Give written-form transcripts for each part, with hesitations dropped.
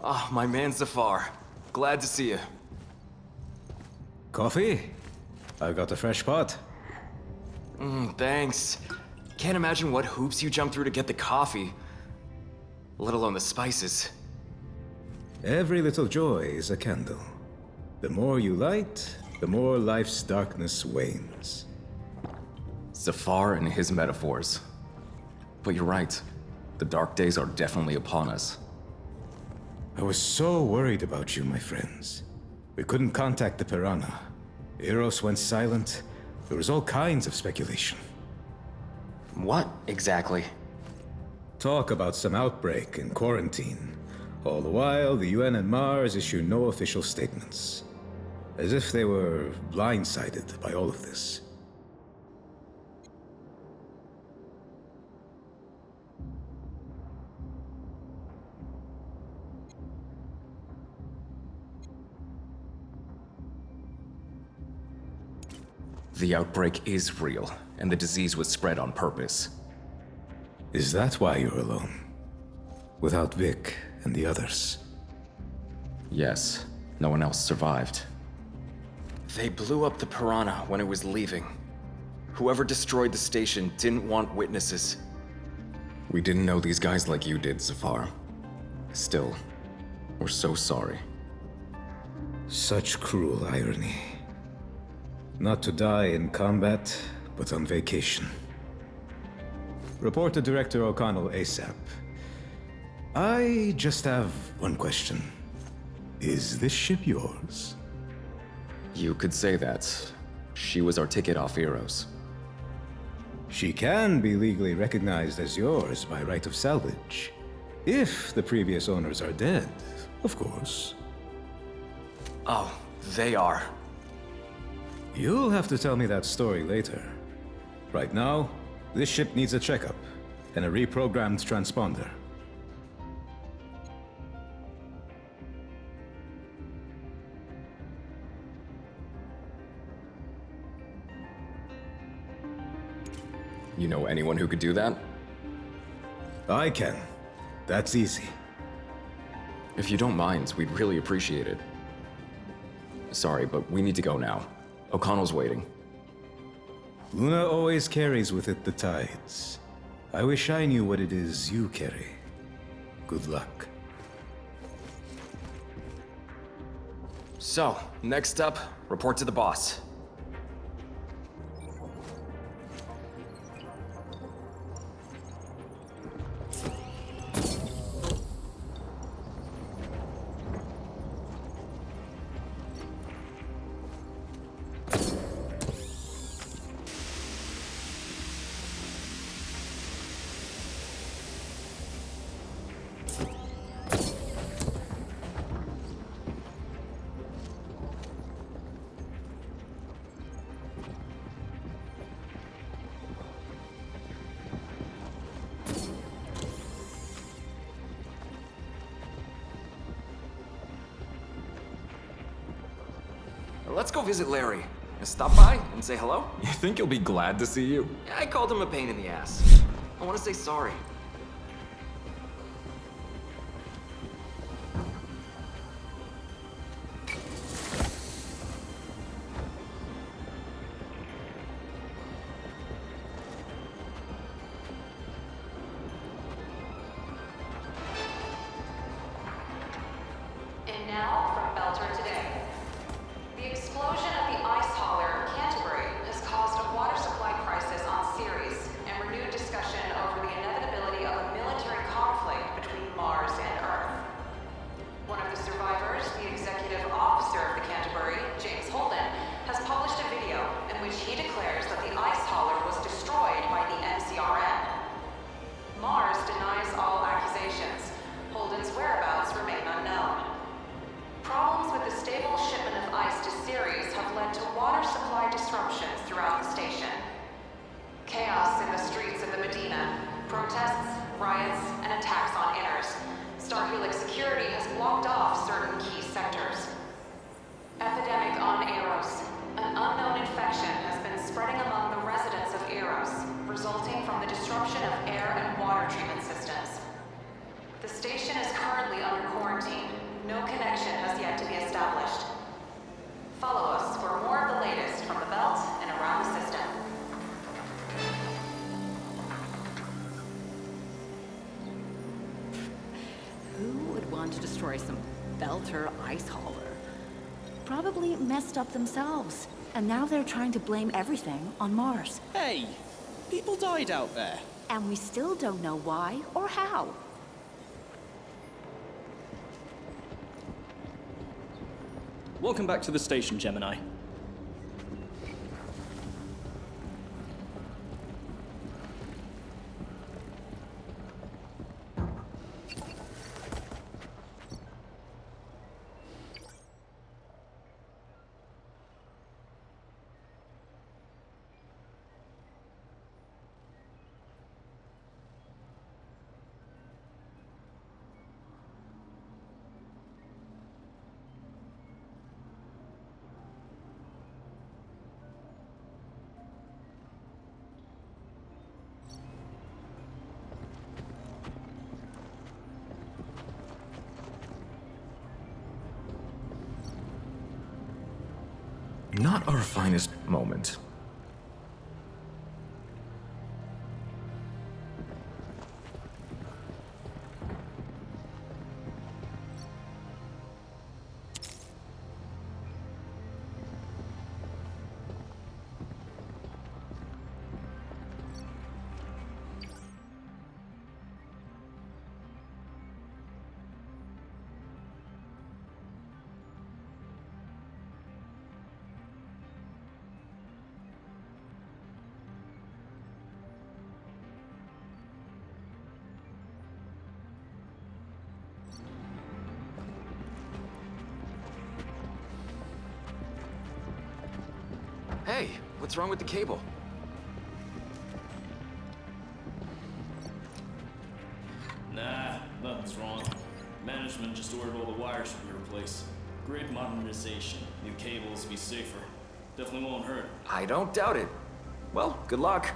Ah, my man Zafar. Glad to see you. Coffee? I got a fresh pot. Thanks. Can't imagine what hoops you jumped through to get the coffee. Let alone the spices. Every little joy is a candle. The more you light, the more life's darkness wanes. Zafar and his metaphors. But you're right. The dark days are definitely upon us. I was so worried about you, my friends. We couldn't contact the Piranha. Eros went silent. There was all kinds of speculation. What exactly? Talk about some outbreak and quarantine. All the while, the UN and Mars issue no official statements. As if they were blindsided by all of this. The outbreak is real, and the disease was spread on purpose. Is that why you're alone? Without Vic and the others? Yes, no one else survived. They blew up the Piranha when it was leaving. Whoever destroyed the station didn't want witnesses. We didn't know these guys like you did, Zafar. Still, we're so sorry. Such cruel irony. Not to die in combat, but on vacation. Report to Director O'Connell ASAP. I just have one question. Is this ship yours? You could say that. She was our ticket off Eros. She can be legally recognized as yours by right of salvage. If the previous owners are dead, of course. Oh, they are. You'll have to tell me that story later. Right now, this ship needs a checkup and a reprogrammed transponder. You know anyone who could do that? I can. That's easy. If you don't mind, we'd really appreciate it. Sorry, but we need to go now. O'Connell's waiting. Luna always carries with it the tides. I wish I knew what it is you carry. Good luck. So, next up, report to the boss. Let's go visit Larry. Stop by and say hello? You think he'll be glad to see you? Yeah, I called him a pain in the ass. I want to say sorry. And now from Belter today. The explosion at the ice hauler, Canterbury, has caused a water supply crisis on Ceres and renewed discussion over the inevitability shelter ice hauler. Probably messed up themselves, and now they're trying to blame everything on Mars. Hey, people died out there. And we still don't know why or how. Welcome back to the station, Gemini. Not our finest moment. Hey, what's wrong with the cable? Nah, nothing's wrong. Management just ordered all the wires to be replaced. Grid modernization. New cables be safer. Definitely won't hurt. I don't doubt it. Well, good luck.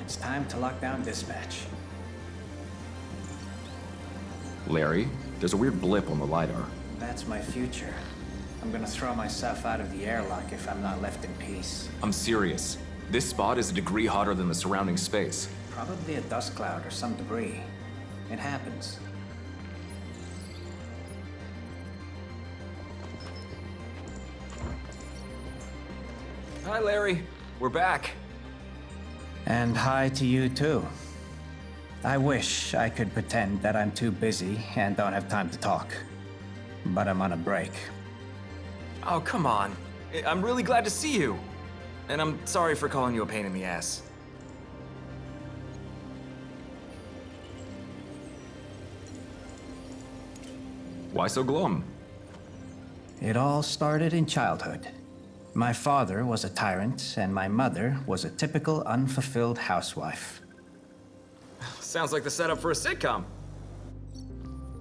It's time to lock down dispatch. Larry, there's a weird blip on the LiDAR. That's my future. I'm gonna throw myself out of the airlock if I'm not left in peace. I'm serious. This spot is a degree hotter than the surrounding space. Probably a dust cloud or some debris. It happens. Hi, Larry. We're back. And hi to you too. I wish I could pretend that I'm too busy and don't have time to talk. But I'm on a break. Oh, come on. I'm really glad to see you. And I'm sorry for calling you a pain in the ass. Why so glum? It all started in childhood. My father was a tyrant, and my mother was a typical unfulfilled housewife. Sounds like the setup for a sitcom.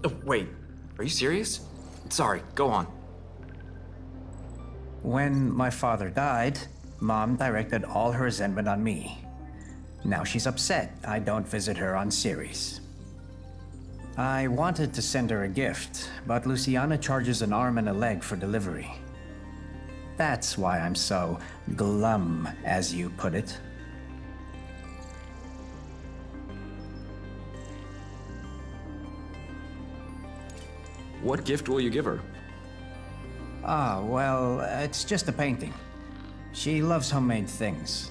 Oh, wait, are you serious? Sorry, go on. When my father died, Mom directed all her resentment on me. Now she's upset I don't visit her on Ceres. I wanted to send her a gift, but Luciana charges an arm and a leg for delivery. That's why I'm so glum, as you put it. What gift will you give her? Ah, well, it's just a painting. She loves homemade things.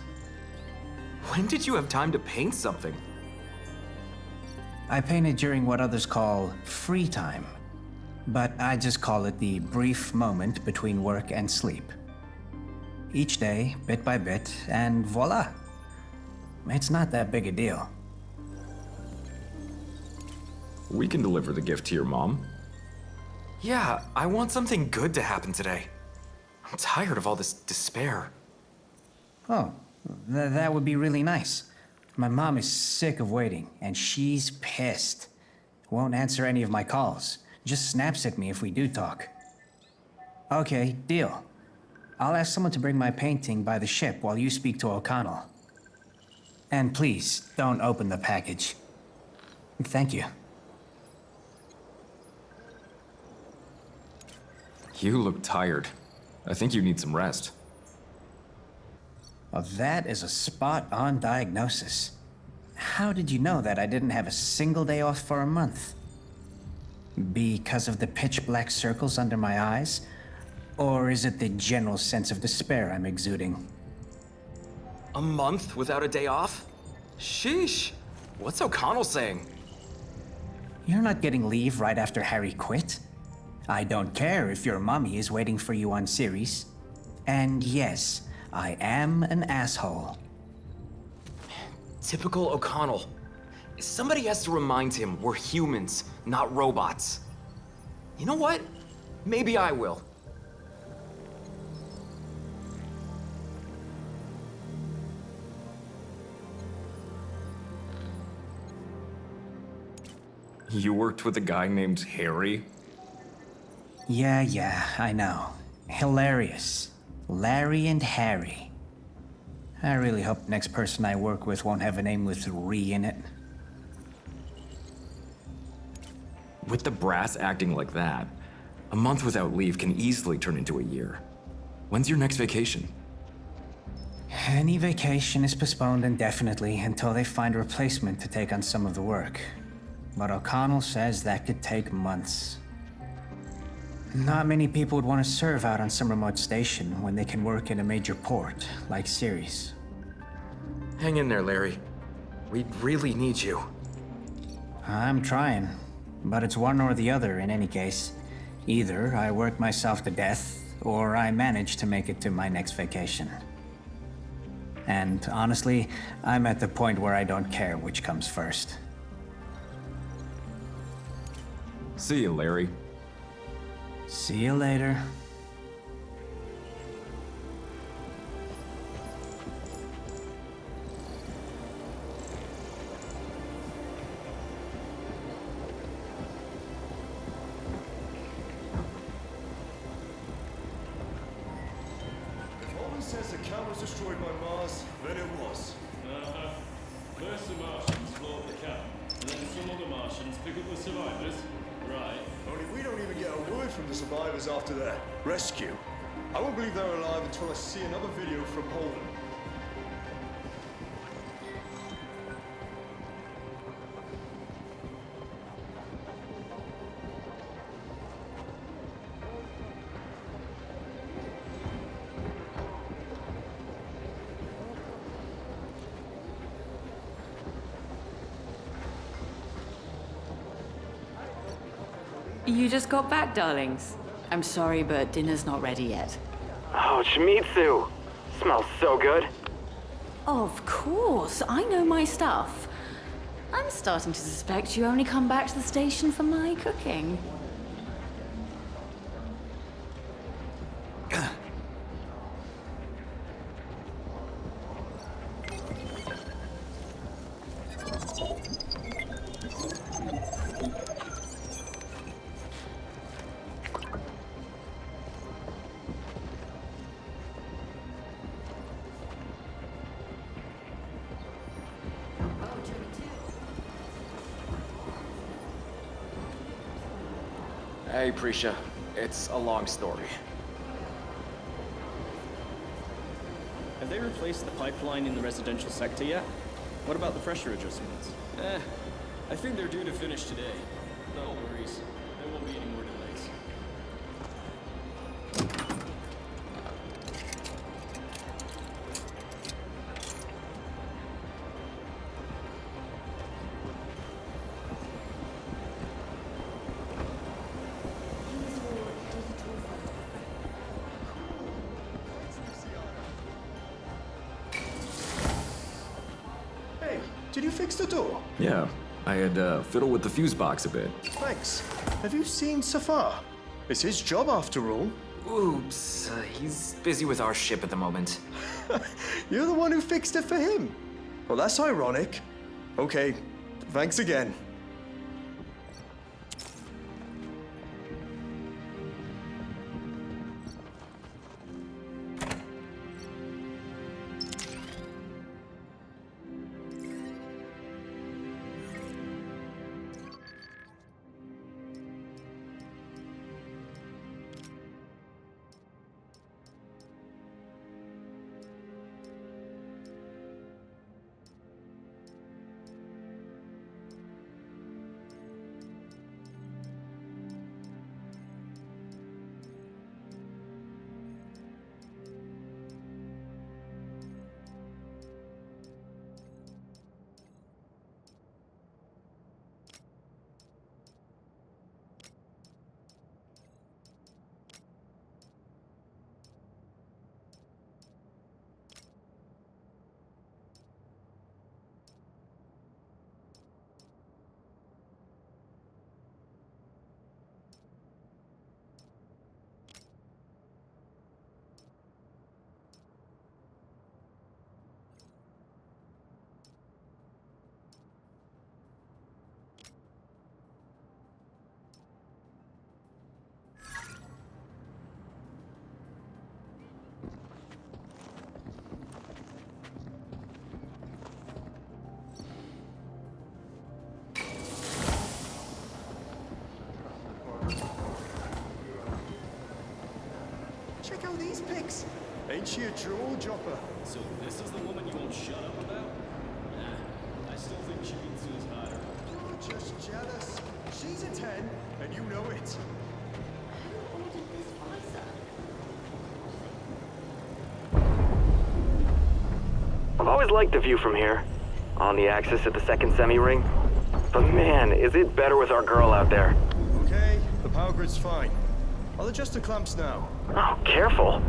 When did you have time to paint something? I painted during what others call free time, but I just call it the brief moment between work and sleep. Each day, bit by bit, and voila! It's not that big a deal. We can deliver the gift to your mom. Yeah, I want something good to happen today. I'm tired of all this despair. Oh, that would be really nice. My mom is sick of waiting, and she's pissed. Won't answer any of my calls. Just snaps at me if we do talk. Okay, deal. I'll ask someone to bring my painting by the ship while you speak to O'Connell. And please, don't open the package. Thank you. You look tired. I think you need some rest. Well, that is a spot-on diagnosis. How did you know that I didn't have a single day off for a month? Because of the pitch-black circles under my eyes? Or is it the general sense of despair I'm exuding? A month without a day off? Sheesh. What's O'Connell saying? You're not getting leave right after Harry quit. I don't care if your mommy is waiting for you on Ceres. And yes, I am an asshole. Typical O'Connell. Somebody has to remind him we're humans, not robots. You know what? Maybe I will. You worked with a guy named Harry? Yeah, I know. Hilarious. Larry and Harry. I really hope the next person I work with won't have a name with "re" in it. With the brass acting like that, a month without leave can easily turn into a year. When's your next vacation? Any vacation is postponed indefinitely until they find a replacement to take on some of the work. But O'Connell says that could take months. Not many people would want to serve out on some remote station when they can work in a major port, like Ceres. Hang in there, Larry. We really need you. I'm trying, but it's one or the other in any case. Either I work myself to death, or I manage to make it to my next vacation. And honestly, I'm at the point where I don't care which comes first. See you, Larry. See you later. If Holman says the camp was destroyed by Mars, then it was. First the Martians blow up the camp, and then some other Martians pick up the survivors. Right. Only we don't even get a word from the survivors after their rescue. I won't believe they're alive until I see another video from Holden. You just got back, darlings. I'm sorry, but dinner's not ready yet. Oh, Shimizu! Smells so good. Of course, I know my stuff. I'm starting to suspect you only come back to the station for my cooking. Hey, Prisha. It's a long story. Have they replaced the pipeline in the residential sector yet? What about the pressure adjustments? I think they're due to finish today. No worries. There won't be any more delays. Hey, did you fix the door? Yeah, I had fiddled with the fuse box a bit. Thanks. Have you seen Safar? It's his job after all. Oops, he's busy with our ship at the moment. You're the one who fixed it for him. Well, that's ironic. Okay, thanks again. Check out these pics. Ain't she a jaw dropper? So this is the woman you won't shut up about? Nah, I still think Shibitsu is hotter. You're just jealous. She's a 10, and you know it. Who ordered this visor? I've always liked the view from here, on the axis at the second semi-ring. But man, is it better with our girl out there. Okay, the power grid's fine. I'll adjust the clamps now. Oh, careful.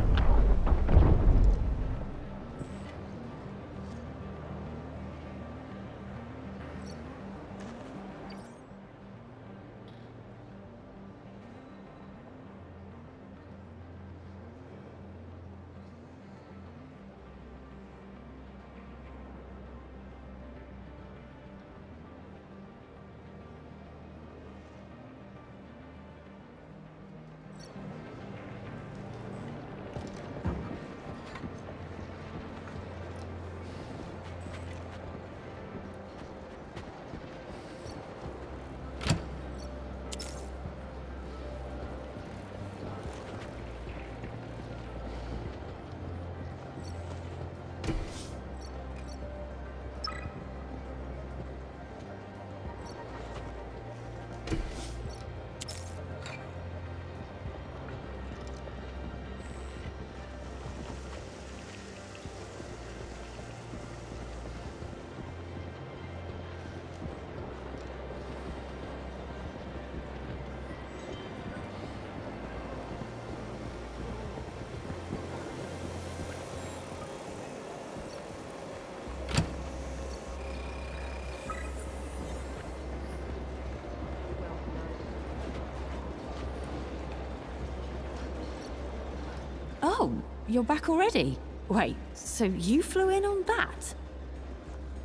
Oh, you're back already? Wait, so you flew in on that?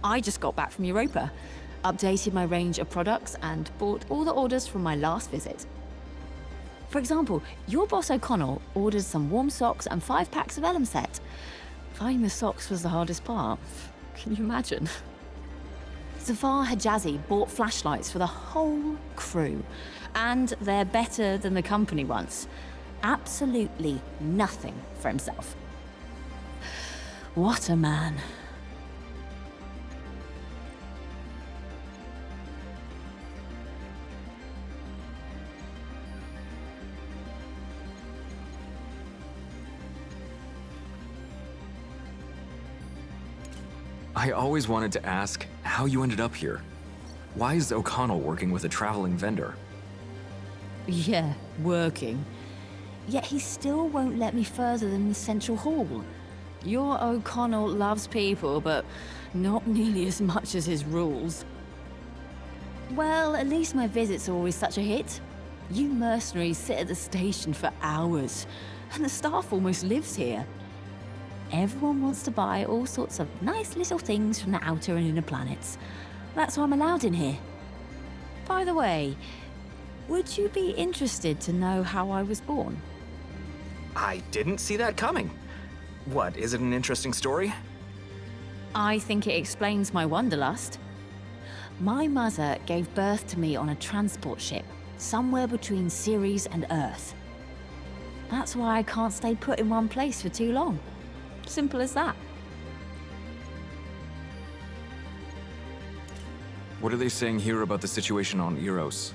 I just got back from Europa, updated my range of products, and bought all the orders from my last visit. For example, your boss O'Connell ordered some warm socks and 5 packs of Elm set. Finding the socks was the hardest part. Can you imagine? Zafar Hijazi bought flashlights for the whole crew, and they're better than the company ones. Absolutely nothing for himself. What a man. I always wanted to ask how you ended up here. Why is O'Connell working with a traveling vendor? Yeah, working. Yet he still won't let me further than the central hall. Your O'Connell loves people, but not nearly as much as his rules. Well, at least my visits are always such a hit. You mercenaries sit at the station for hours, and the staff almost lives here. Everyone wants to buy all sorts of nice little things from the outer and inner planets. That's why I'm allowed in here. By the way, would you be interested to know how I was born? I didn't see that coming. What, is it an interesting story? I think it explains my wanderlust. My mother gave birth to me on a transport ship, somewhere between Ceres and Earth. That's why I can't stay put in one place for too long. Simple as that. What are they saying here about the situation on Eros?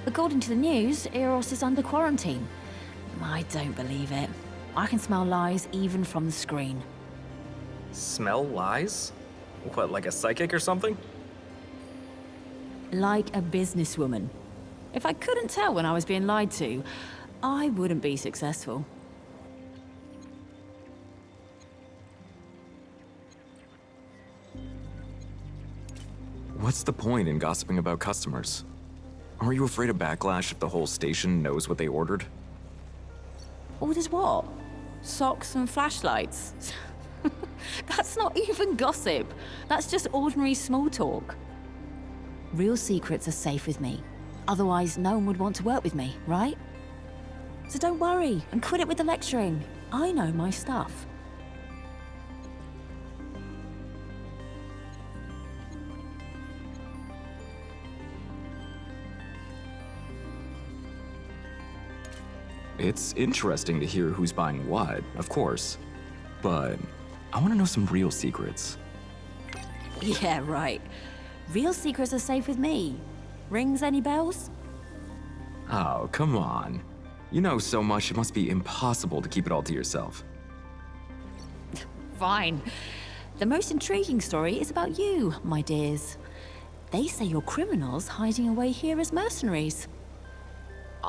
According to the news, Eros is under quarantine. I don't believe it. I can smell lies even from the screen. Smell lies? What, like a psychic or something? Like a businesswoman. If I couldn't tell when I was being lied to, I wouldn't be successful. What's the point in gossiping about customers? Are you afraid of backlash if the whole station knows what they ordered? Orders what? Socks and flashlights? That's not even gossip. That's just ordinary small talk. Real secrets are safe with me. Otherwise, no one would want to work with me, right? So don't worry and quit it with the lecturing. I know my stuff. It's interesting to hear who's buying what, of course. But I want to know some real secrets. Yeah, right. Real secrets are safe with me. Rings any bells? Oh, come on. You know so much it must be impossible to keep it all to yourself. Fine. The most intriguing story is about you, my dears. They say you're criminals hiding away here as mercenaries.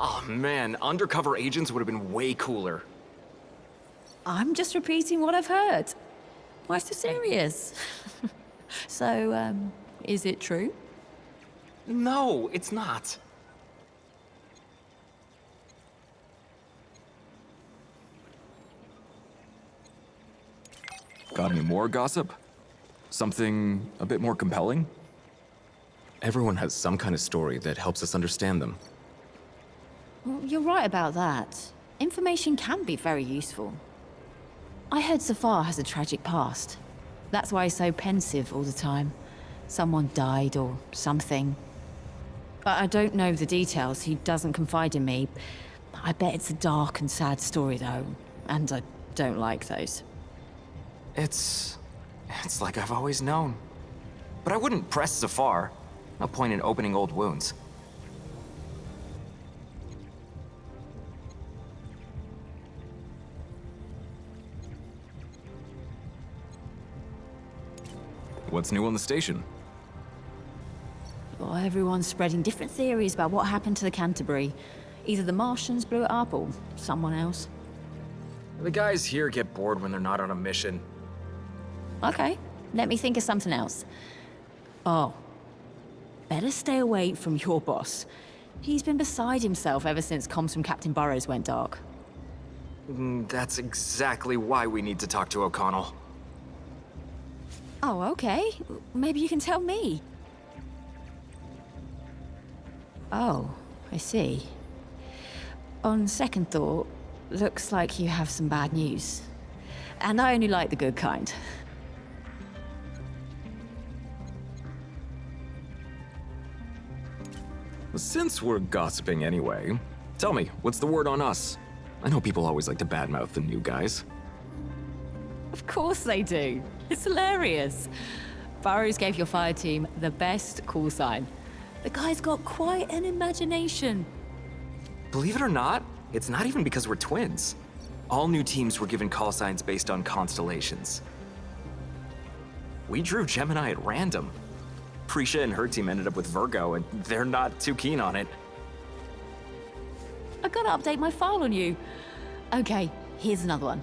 Oh man, undercover agents would have been way cooler. I'm just repeating what I've heard. Why so serious? So, is it true? No, it's not. Got any more gossip? Something a bit more compelling? Everyone has some kind of story that helps us understand them. Well, you're right about that. Information can be very useful. I heard Zafar has a tragic past. That's why he's so pensive all the time. Someone died or something. I don't know the details. He doesn't confide in me. I bet it's a dark and sad story, though. And I don't like those. It's like I've always known. But I wouldn't press Zafar. No point in opening old wounds. What's new on the station? Well, everyone's spreading different theories about what happened to the Canterbury. Either the Martians blew it up or someone else. The guys here get bored when they're not on a mission. Okay, let me think of something else. Oh, better stay away from your boss. He's been beside himself ever since comms from Captain Burrows went dark. That's exactly why we need to talk to O'Connell. Oh, okay. Maybe you can tell me. Oh, I see. On second thought, looks like you have some bad news. And I only like the good kind. Since we're gossiping anyway, tell me, what's the word on us? I know people always like to badmouth the new guys. Of course they do. It's hilarious. Burrows gave your fire team the best call sign. The guy's got quite an imagination. Believe it or not, it's not even because we're twins. All new teams were given call signs based on constellations. We drew Gemini at random. Prisha and her team ended up with Virgo, and they're not too keen on it. I gotta update my file on you. Okay, here's another one.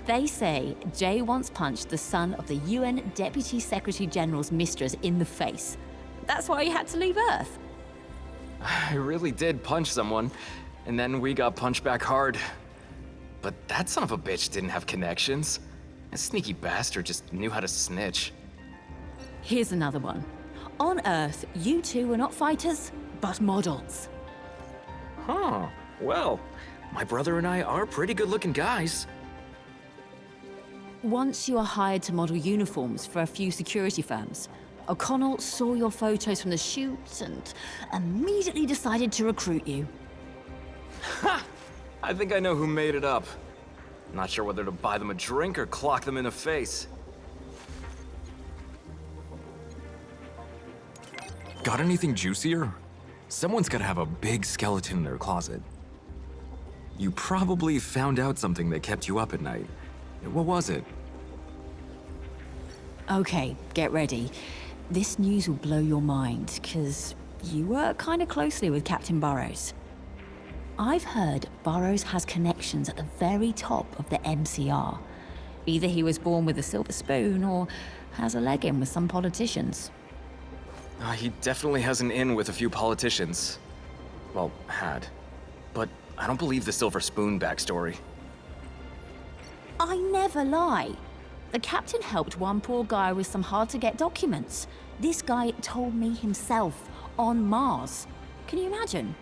They say Jay once punched the son of the UN Deputy Secretary General's mistress in the face. That's why he had to leave Earth. I really did punch someone, and then we got punched back hard. But that son of a bitch didn't have connections. A sneaky bastard just knew how to snitch. Here's another one. On Earth, you two are not fighters, but models. Huh. Well, my brother and I are pretty good-looking guys. Once you are hired to model uniforms for a few security firms, O'Connell saw your photos from the shoot and immediately decided to recruit you. Ha! I think I know who made it up. Not sure whether to buy them a drink or clock them in the face. Got anything juicier? Someone's gotta have a big skeleton in their closet. You probably found out something that kept you up at night. What was it? Okay, get ready. This news will blow your mind, because you work kind of closely with Captain Burrows. I've heard Burrows has connections at the very top of the MCR. Either he was born with a silver spoon, or has a leg in with some politicians. He definitely has an in with a few politicians. Well, had. But I don't believe the silver spoon backstory. I never lie. The captain helped one poor guy with some hard-to-get documents. This guy told me himself, on Mars. Can you imagine?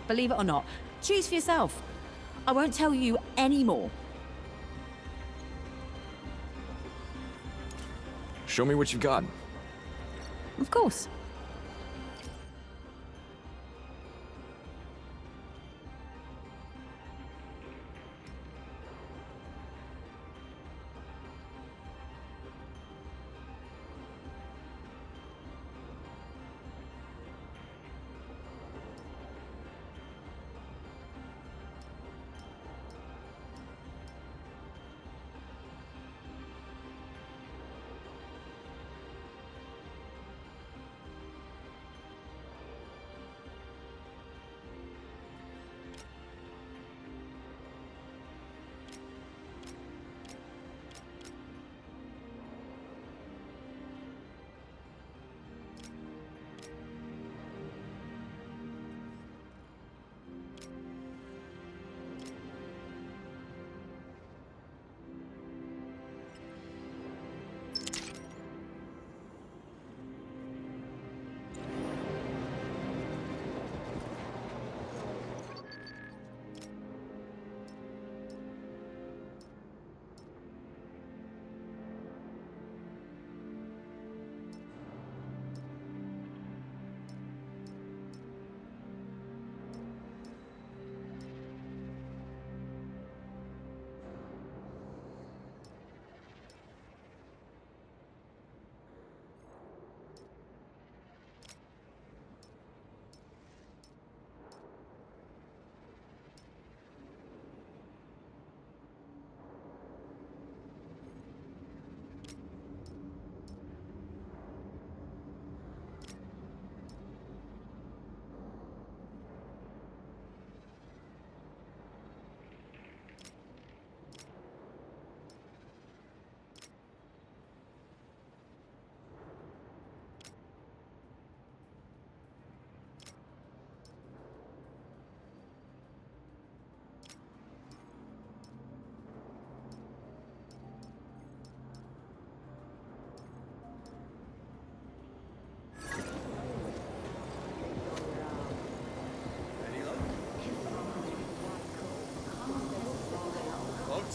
Believe it or not, choose for yourself. I won't tell you any more. Show me what you've got. Of course.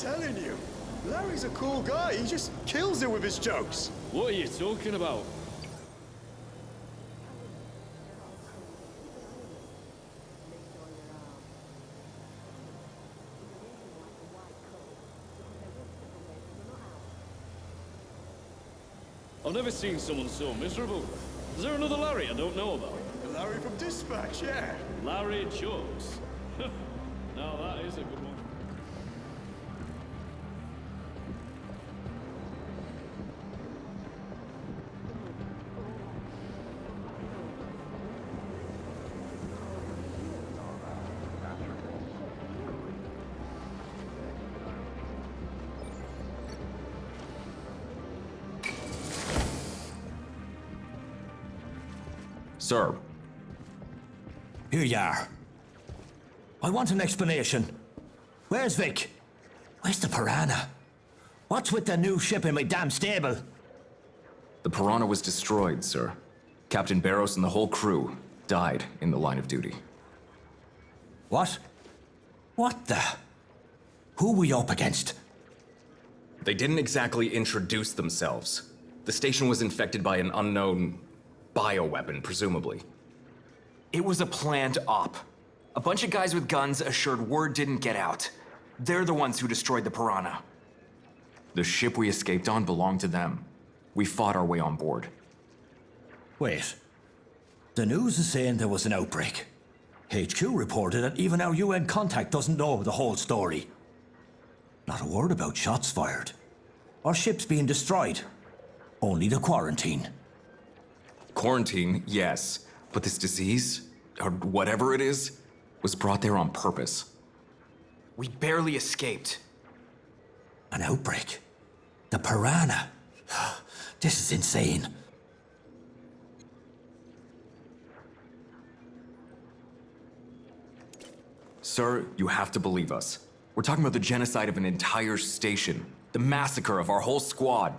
Telling you, Larry's a cool guy. He just kills it with his jokes. What are you talking about? I've never seen someone so miserable. Is there another Larry I don't know about? Larry from Dispatch, yeah. Larry Jones. Now that is a good one. Sir. Here you are. I want an explanation. Where's Vic? Where's the Piranha? What's with the new ship in my damn stable? The Piranha was destroyed, sir. Captain Barros and the whole crew died in the line of duty. What? What the? Who we up against? They didn't exactly introduce themselves. The station was infected by an unknown bioweapon, presumably. It was a planned op. A bunch of guys with guns assured word didn't get out. They're the ones who destroyed the Piranha. The ship we escaped on belonged to them. We fought our way on board. Wait. The news is saying there was an outbreak. HQ reported that even our UN contact doesn't know the whole story. Not a word about shots fired. Or ships being destroyed. Only the quarantine. Quarantine, yes. But this disease, or whatever it is, was brought there on purpose. We barely escaped. An outbreak? The Piranha? This is insane. Sir, you have to believe us. We're talking about the genocide of an entire station. The massacre of our whole squad.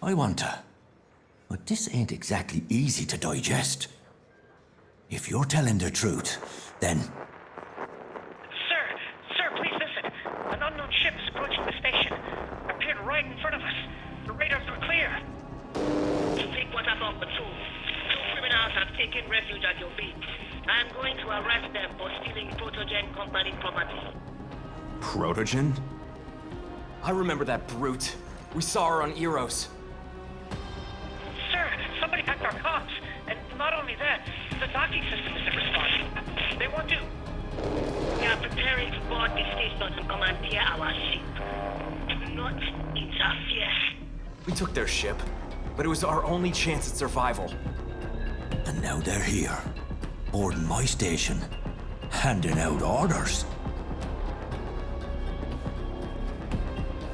I want to. But this ain't exactly easy to digest. If you're telling the truth, then... Sir, please listen. An unknown ship is approaching the station. Appeared right in front of us. The radars are clear. Take what I thought, but two criminals have taken refuge at your beach. I'm going to arrest them for stealing Protogen Company property. Protogen? I remember that brute. We saw her on Eros. Sir, somebody hacked our comms. And not only that, the docking system isn't responding. They want to... We are preparing to board the station to commandeer our ship. Do not interfere. We took their ship, but it was our only chance at survival. And now they're here, boarding my station, handing out orders.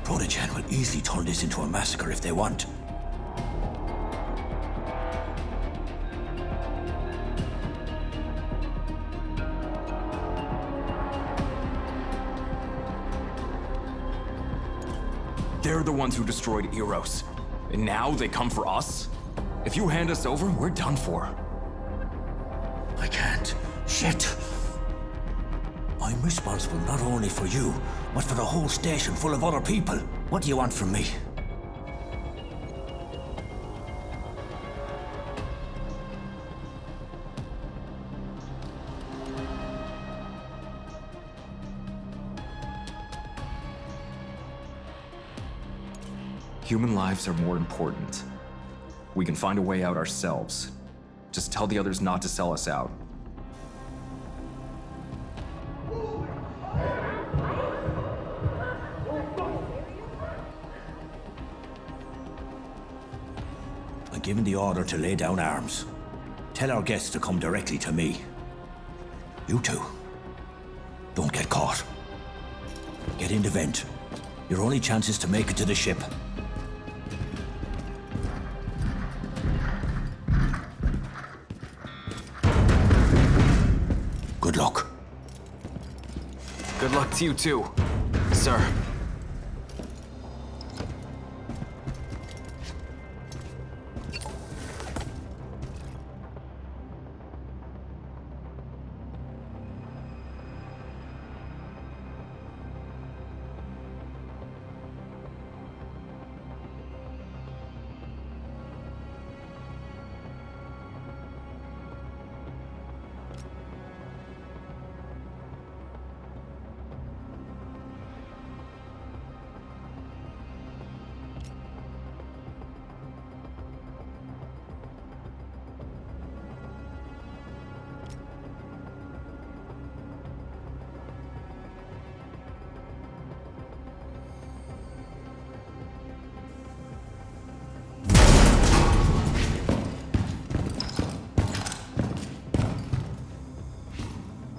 Protogen will easily turn this into a massacre if they want. They're the ones who destroyed Eros. And now they come for us? If you hand us over, we're done for. I can't. Shit. I'm responsible not only for you, but for the whole station full of other people. What do you want from me? Human lives are more important. We can find a way out ourselves. Just tell the others not to sell us out. I'm giving the order to lay down arms. Tell our guests to come directly to me. You two, don't get caught. Get in the vent. Your only chance is to make it to the ship. Good luck. Good luck to you too, sir.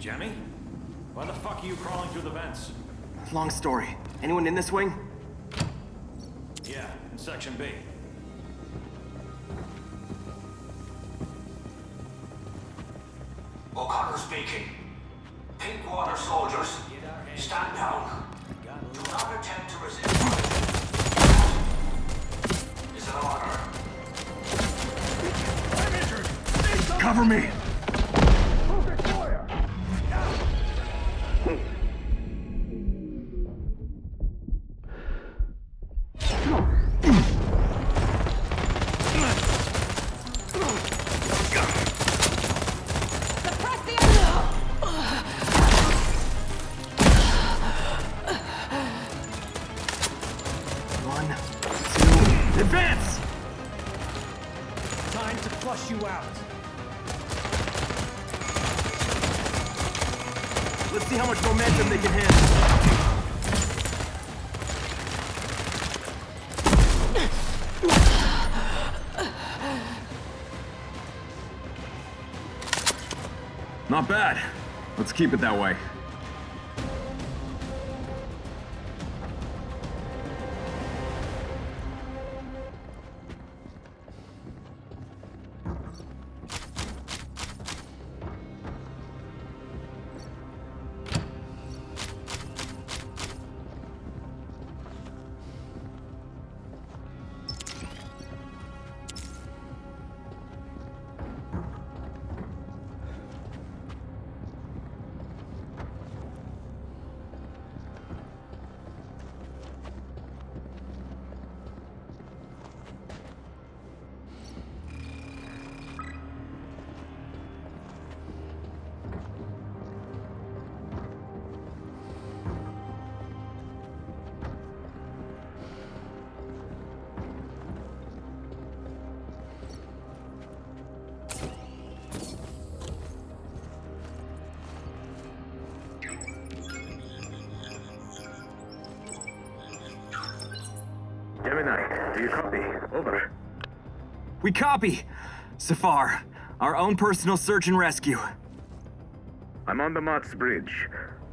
Jemmy? Why the fuck are you crawling through the vents? Long story. Anyone in this wing? Yeah, in Section B. O'Connor speaking. Pinkwater soldiers, stand down. Do not attempt to resist. Is an order. I'm injured! Cover me! Let's see how much momentum they can handle. Not bad. Let's keep it that way. Gemini, do you copy? Over. We copy! Safar, our own personal search and rescue. I'm on the Mott's Bridge,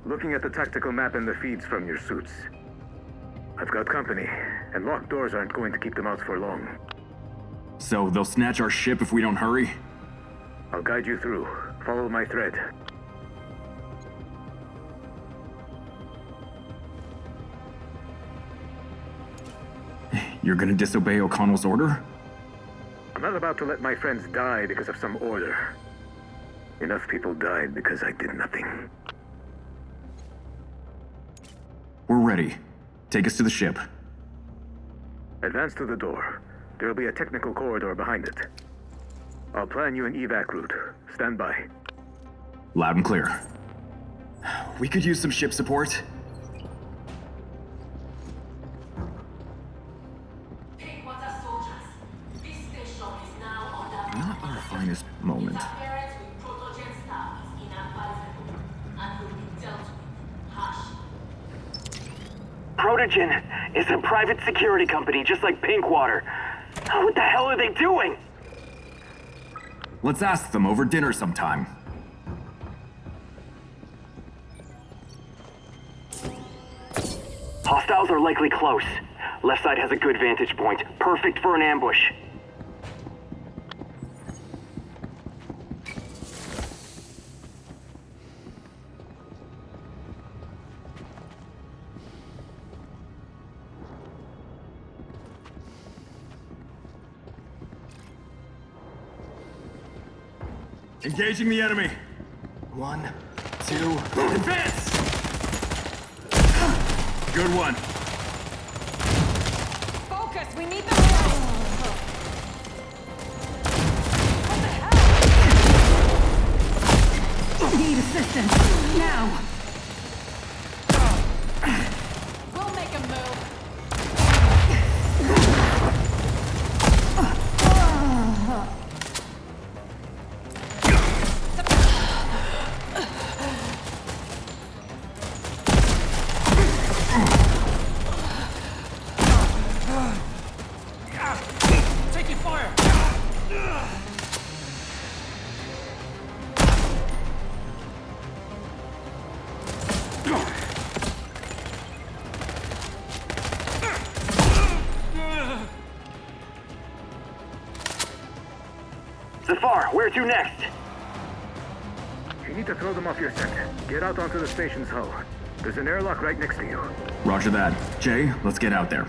looking at the tactical map and the feeds from your suits. I've got company, and locked doors aren't going to keep them out for long. So they'll snatch our ship if we don't hurry? I'll guide you through. Follow my thread. You're gonna disobey O'Connell's order? I'm not about to let my friends die because of some order. Enough people died because I did nothing. We're ready. Take us to the ship. Advance to the door. There'll be a technical corridor behind it. I'll plan you an evac route. Stand by. Loud and clear. We could use some ship support. Not our finest moment. Protogen is a private security company, just like Pinkwater. What the hell are they doing? Let's ask them over dinner sometime. Hostiles are likely close. Left side has a good vantage point, perfect for an ambush. Engaging the enemy. 1, 2, advance! Good one. Focus, we need the Need assistance, now! We'll make a move. far. Where to next? You need to throw them off your scent. Get out onto the station's hull. There's an airlock right next to you. Roger that. Jay, let's get out there.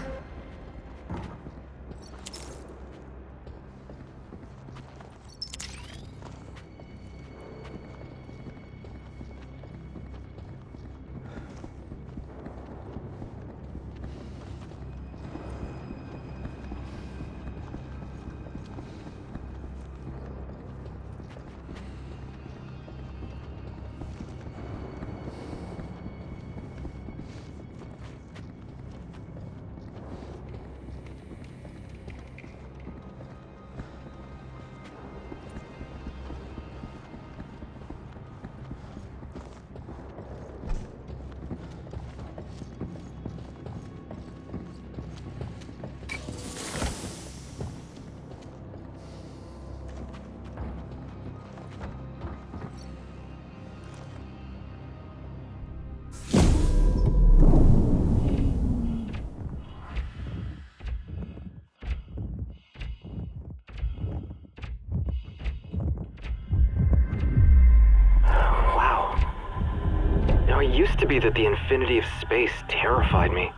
It used to be that the infinity of space terrified me.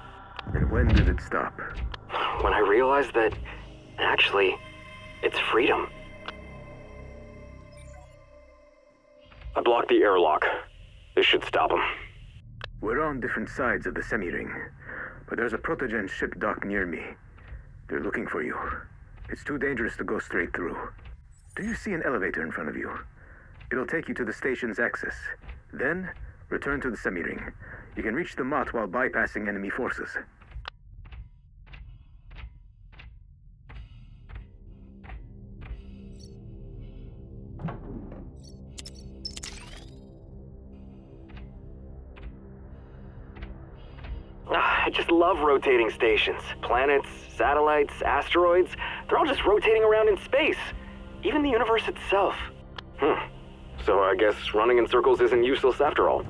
And when did it stop? When I realized that, actually, it's freedom. I blocked the airlock. This should stop them. We're on different sides of the semi-ring, but there's a protogen ship docked near me. They're looking for you. It's too dangerous to go straight through. Do you see an elevator in front of you? It'll take you to the station's access. Then, return to the semi-ring. You can reach the Mott while bypassing enemy forces. I just love rotating stations. Planets, satellites, asteroids, they're all just rotating around in space. Even the universe itself. So I guess running in circles isn't useless after all.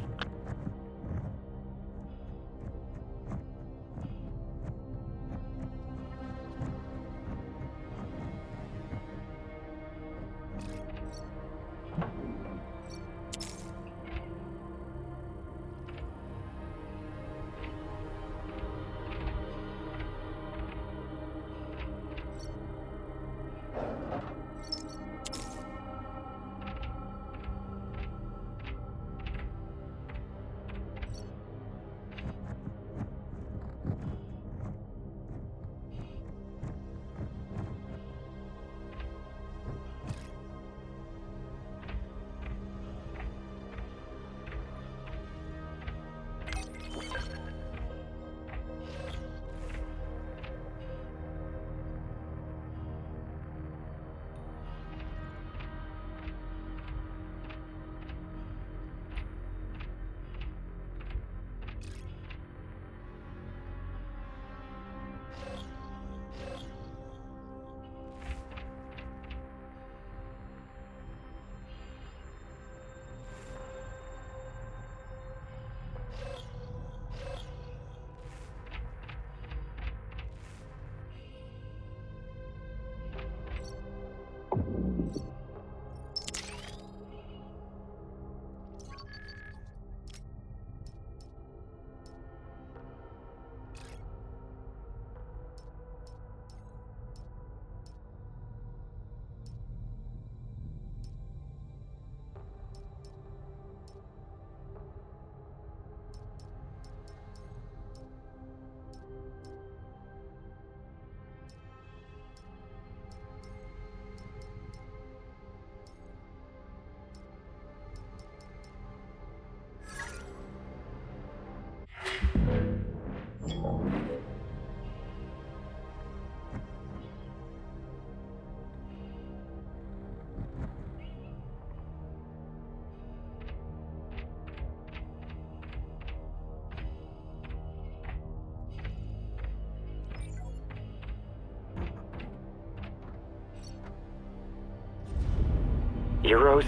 Eros,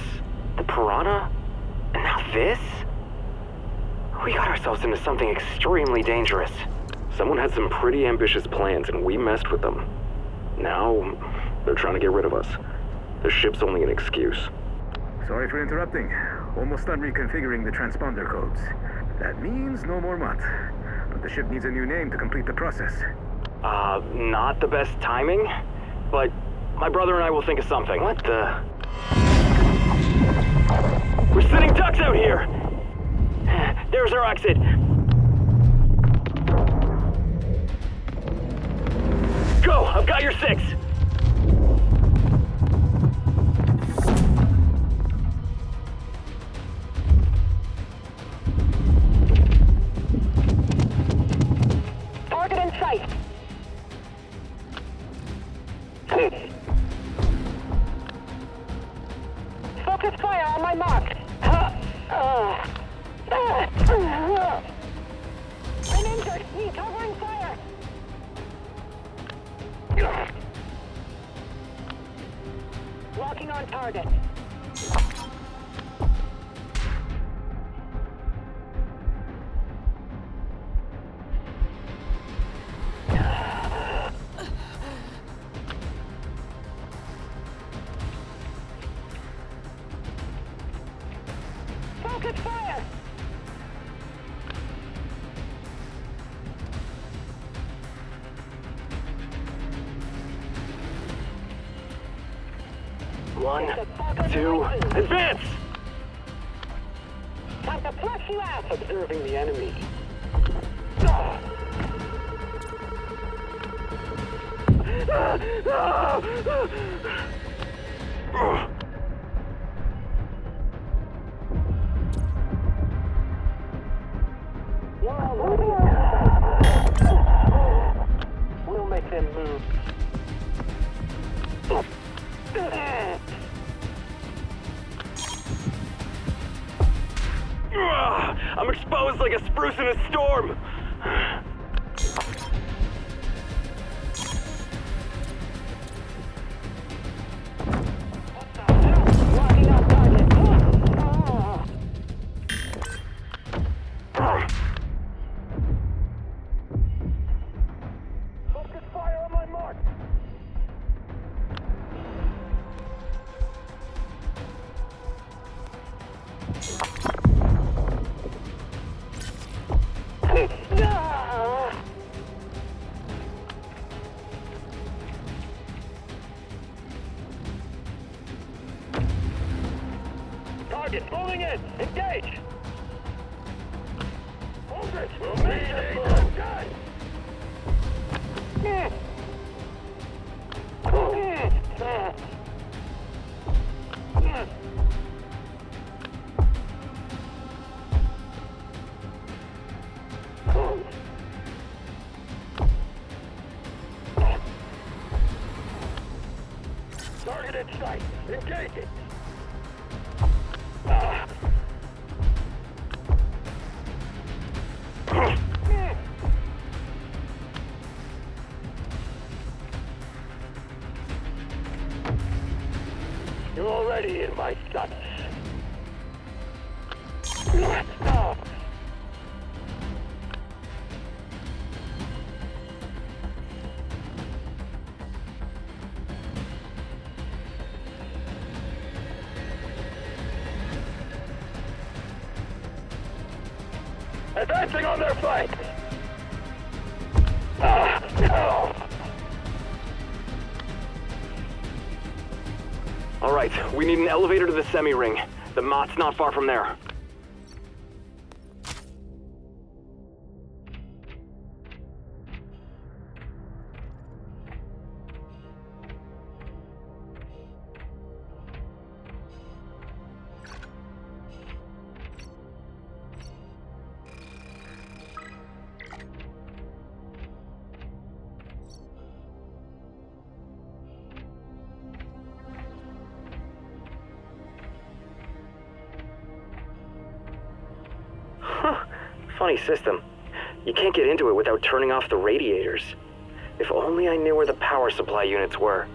the Piranha, and now this? We got ourselves into something extremely dangerous. Someone had some pretty ambitious plans and we messed with them. Now, they're trying to get rid of us. The ship's only an excuse. Sorry for interrupting. Almost done reconfiguring the transponder codes. That means no more Mutt. But the ship needs a new name to complete the process. Not the best timing, but my brother and I will think of something. What the? We're sitting ducks out here! There's our exit. Go! I've got your 6! Target in sight. Focus fire on my mark. I'm injured. Need covering fire. Locking on target. Focus fire. One, two, advance! Time to flush you out. Observing the enemy. We'll make them move. I'm exposed like a spruce in a storm! Focus fire on my mark. Target moving in. Engage. Hold it. We'll make it move. Target in sight. Engage it. You're already in my guts. Advancing on their flank! No! All right, we need an elevator to the semi-ring. The Mott's not far from there. Funny system. You can't get into it without turning off the radiators. If only I knew where the power supply units were.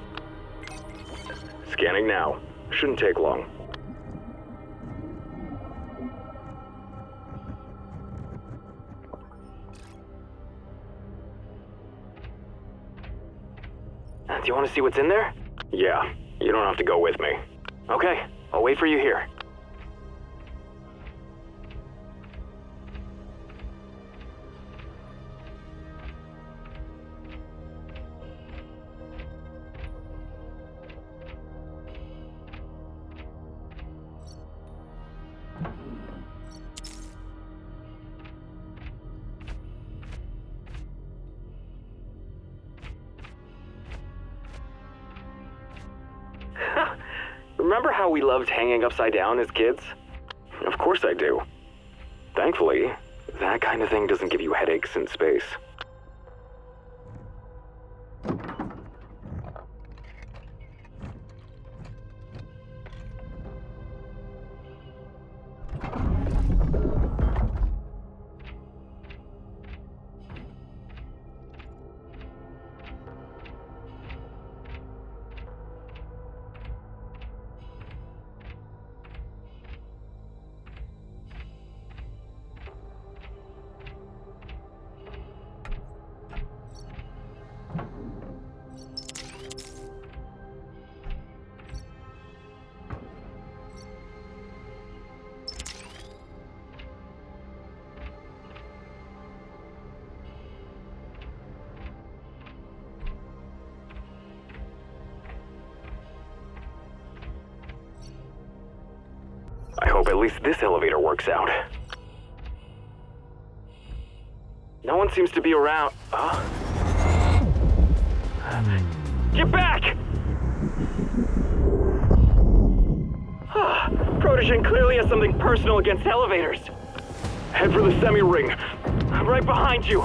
Scanning now. Shouldn't take long. Do you want to see what's in there? Yeah. You don't have to go with me. Okay, I'll wait for you here. Remember how we loved hanging upside down as kids? Of course I do. Thankfully, that kind of thing doesn't give you headaches in space. I hope at least this elevator works out. No one seems to be around. Get back! Protogen clearly has something personal against elevators. Head for the semi-ring. I'm right behind you.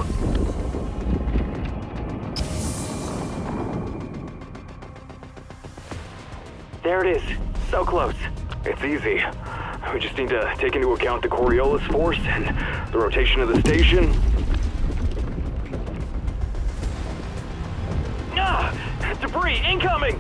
There it is. So close. It's easy. We just need to take into account the Coriolis force and the rotation of the station. Debris incoming!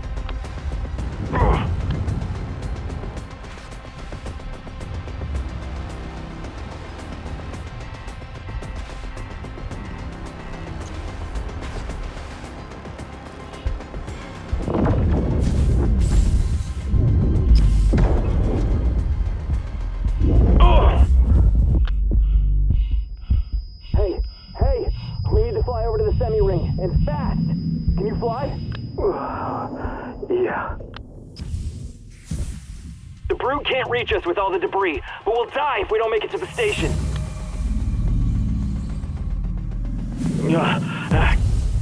Reach us with all the debris, but we'll die if we don't make it to the station.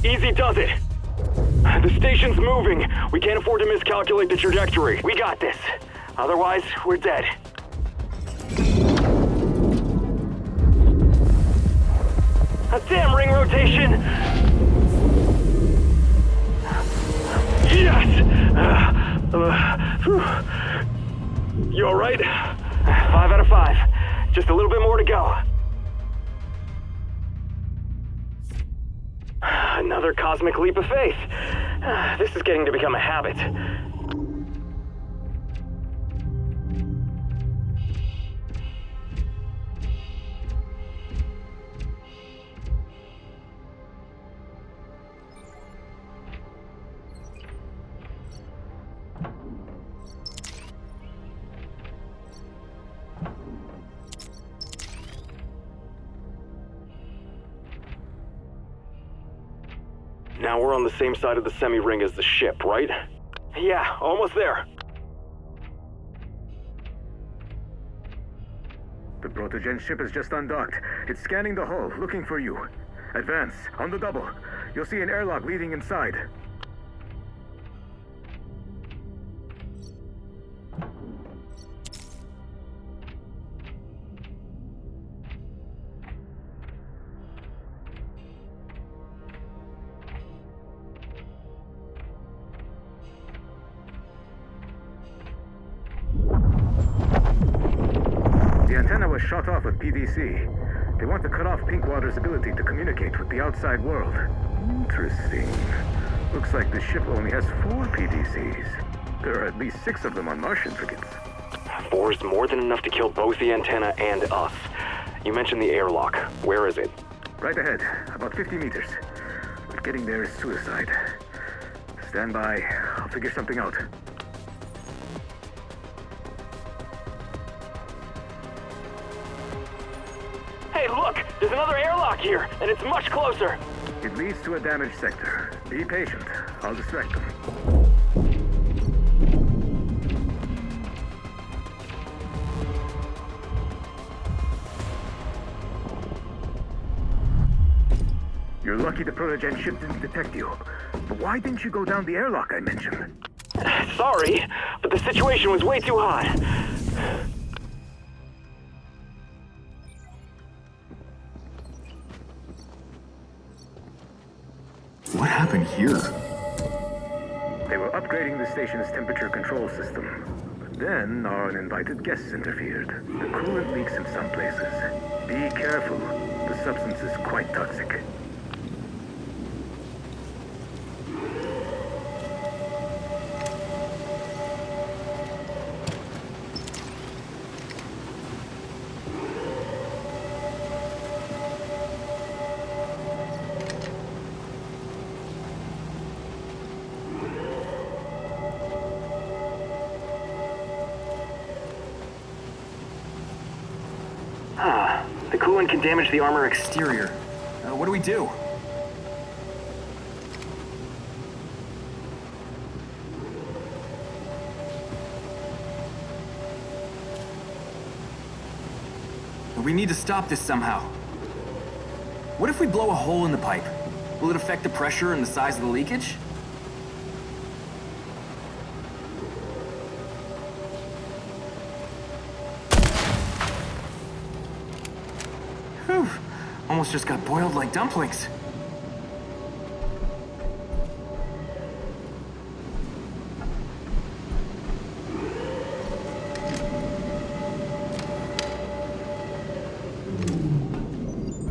Easy does it. The station's moving. We can't afford to miscalculate the trajectory. We got this. Otherwise, we're dead. A damn ring rotation! Yes! You alright? 5 out of 5. Just a little bit more to go. Another cosmic leap of faith. This is getting to become a habit. Now we're on the same side of the semi-ring as the ship, right? Yeah, almost there. The Protogen ship is just undocked. It's scanning the hull, looking for you. Advance, on the double. You'll see an airlock leading inside. The antenna was shot off with PVC. They want to cut off Pinkwater's ability to communicate with the outside world. Interesting. Looks like the ship only has 4 PVCs. There are at least 6 of them on Martian frigates. 4 is more than enough to kill both the antenna and us. You mentioned the airlock. Where is it? Right ahead, about 50 meters. But getting there is suicide. Stand by. I'll figure something out. Look, there's another airlock here, and it's much closer. It leads to a damaged sector. Be patient. I'll distract them. You're lucky the protogen ship didn't detect you. But why didn't you go down the airlock I mentioned? Sorry, but the situation was way too hot. What happened here? They were upgrading the station's temperature control system. But then our uninvited guests interfered. The coolant leaks in some places. Be careful. The substance is quite toxic. The coolant can damage the armor exterior. What do we do? We need to stop this somehow. What if we blow a hole in the pipe? Will it affect the pressure and the size of the leakage? Whew. Almost just got boiled like dumplings.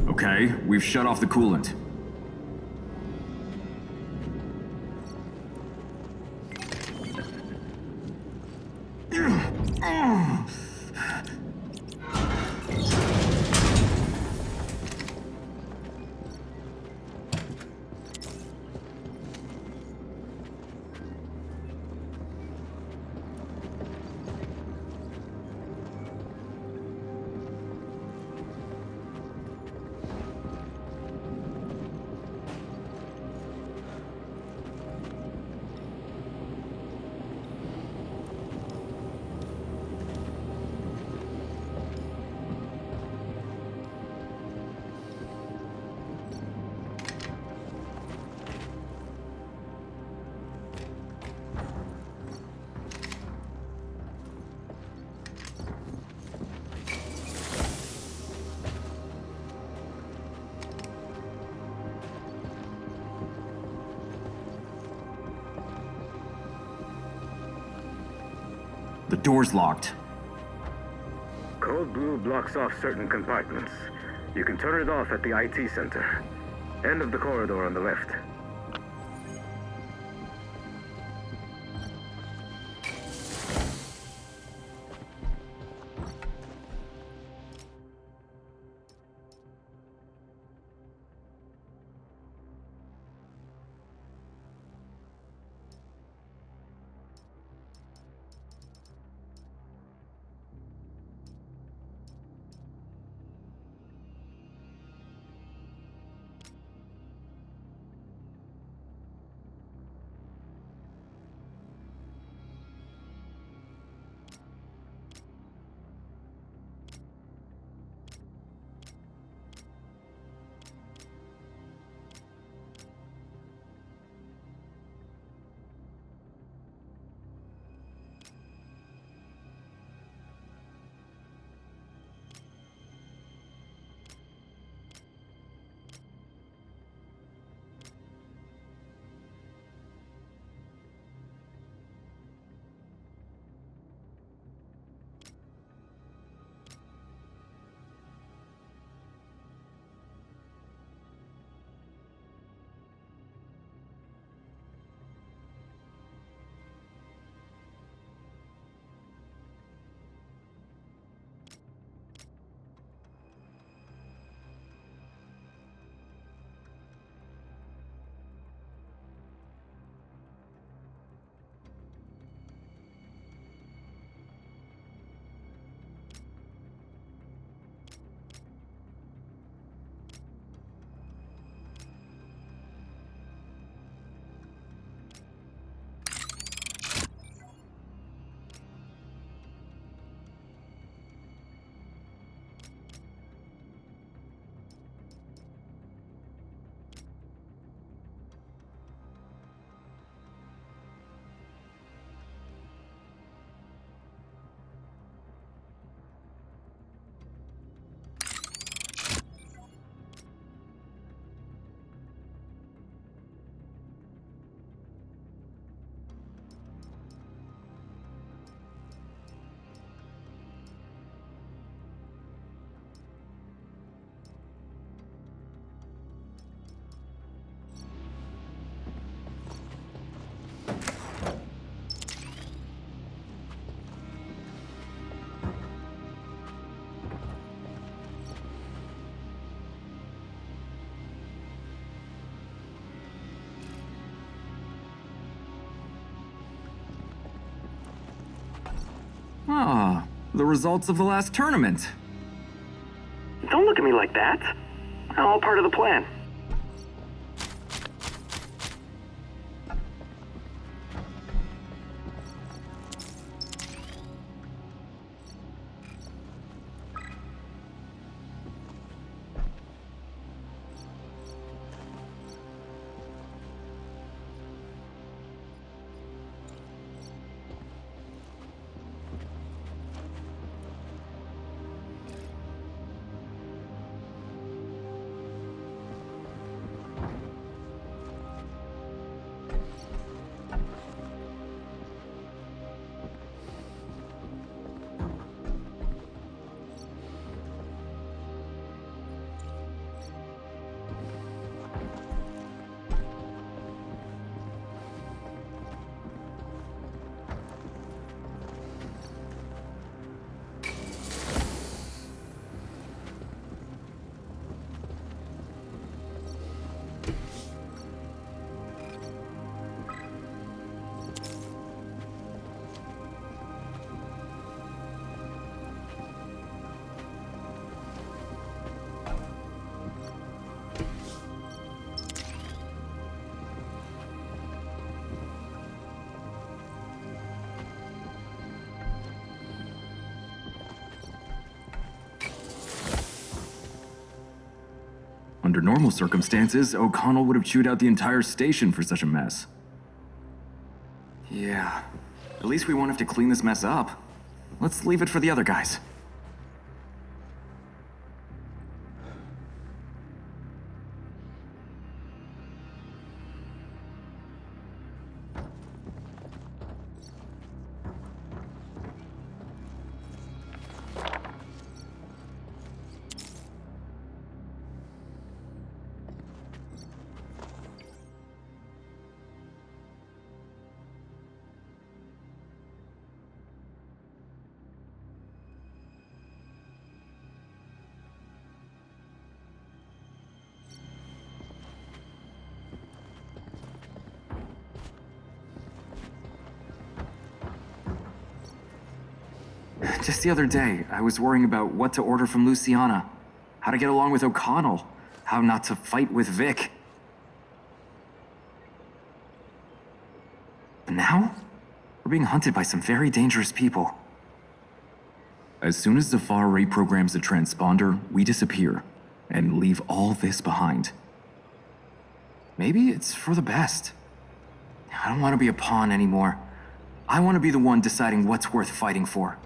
Okay, we've shut off the coolant. The door's locked. Code blue blocks off certain compartments. You can turn it off at the IT center. End of the corridor on the left. Ah, the results of the last tournament. Don't look at me like that. All part of the plan. Under normal circumstances, O'Connell would have chewed out the entire station for such a mess. Yeah, at least we won't have to clean this mess up. Let's leave it for the other guys. Just the other day, I was worrying about what to order from Luciana, how to get along with O'Connell, how not to fight with Vic. But now, we're being hunted by some very dangerous people. As soon as Zafar reprograms the transponder, we disappear, and leave all this behind. Maybe it's for the best. I don't want to be a pawn anymore. I want to be the one deciding what's worth fighting for.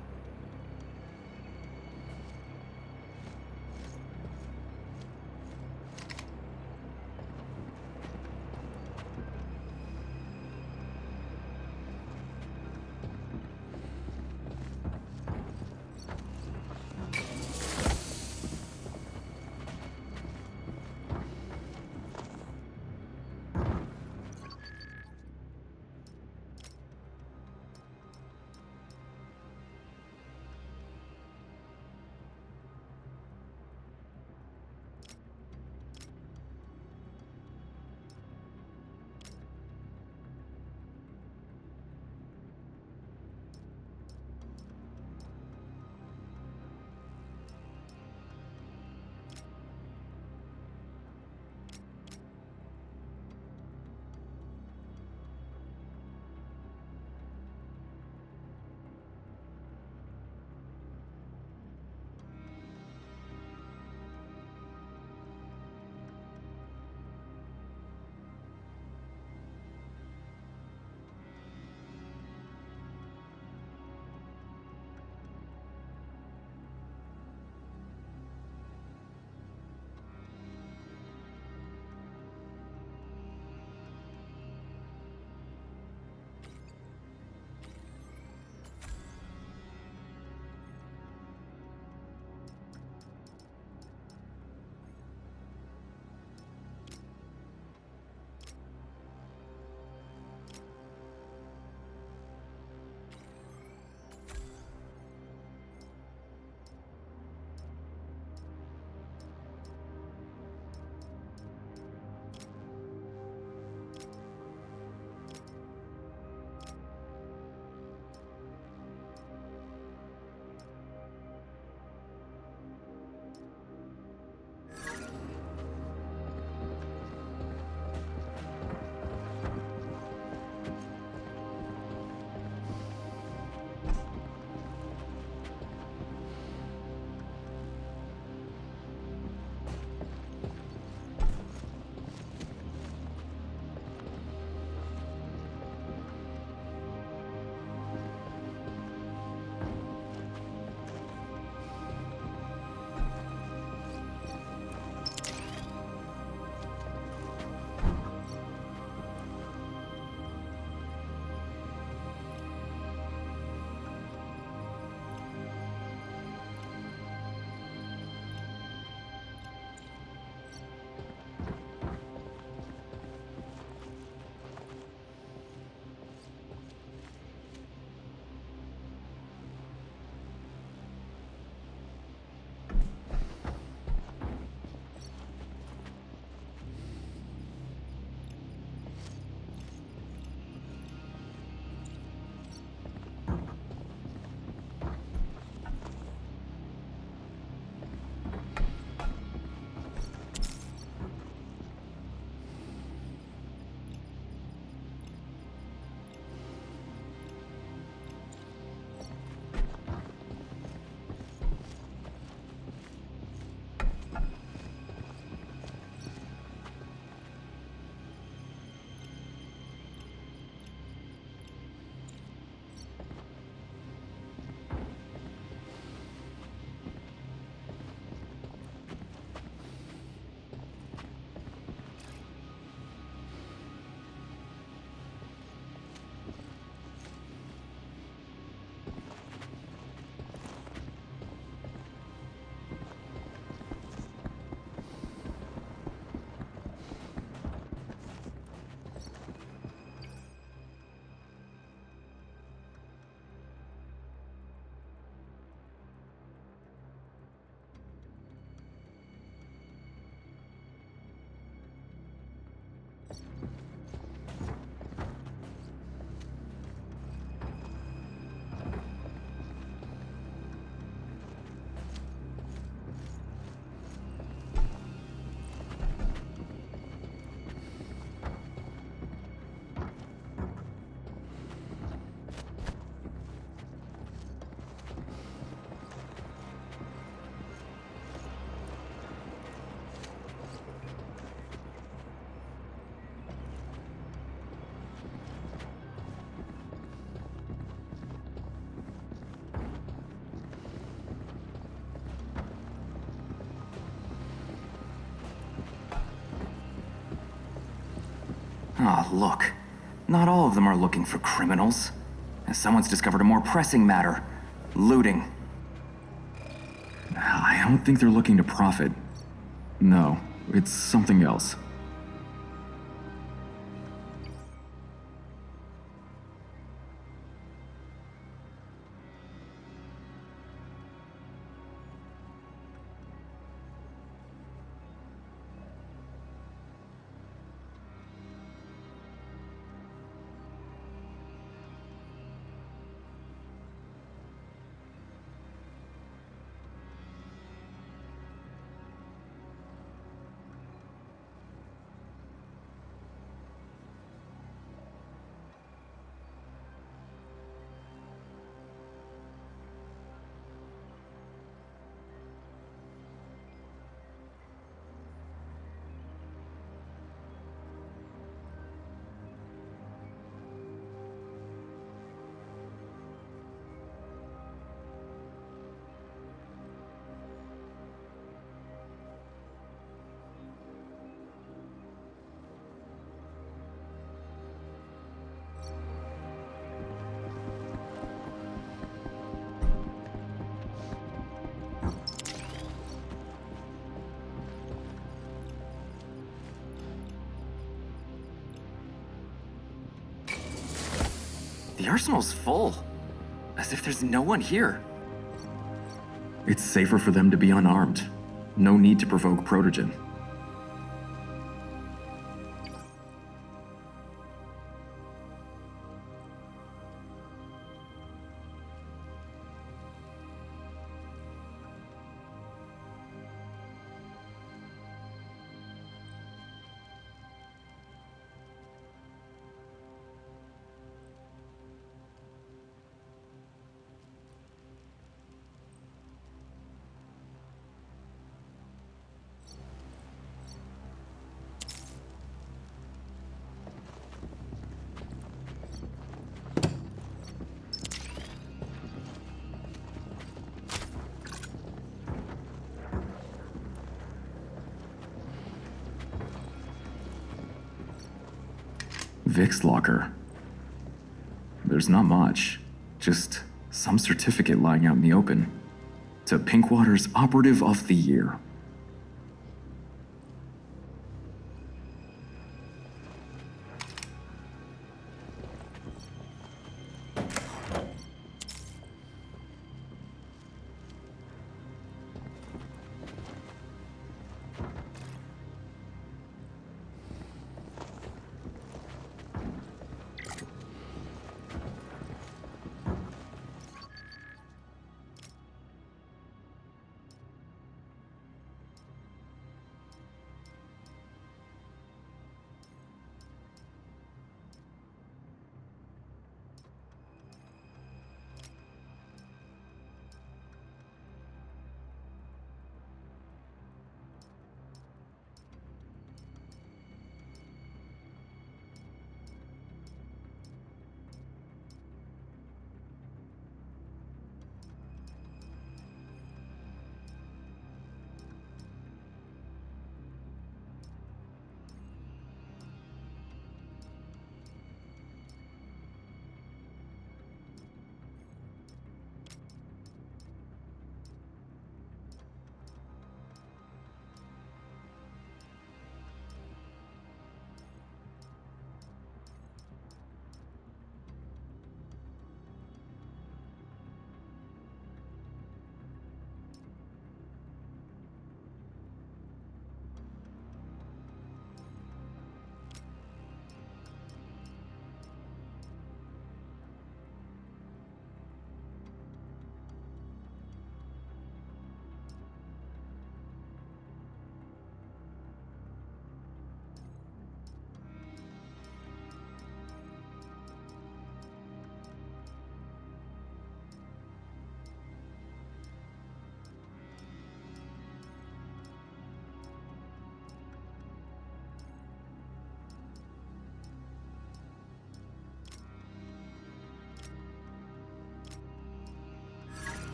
Ah, look. Not all of them are looking for criminals. Someone's discovered a more pressing matter. Looting. I don't think they're looking to profit. No, it's something else. The arsenal's full. As if there's no one here. It's safer for them to be unarmed. No need to provoke Protogen. Vic's locker. There's not much. Just some certificate lying out in the open. To Pinkwater's Operative of the Year.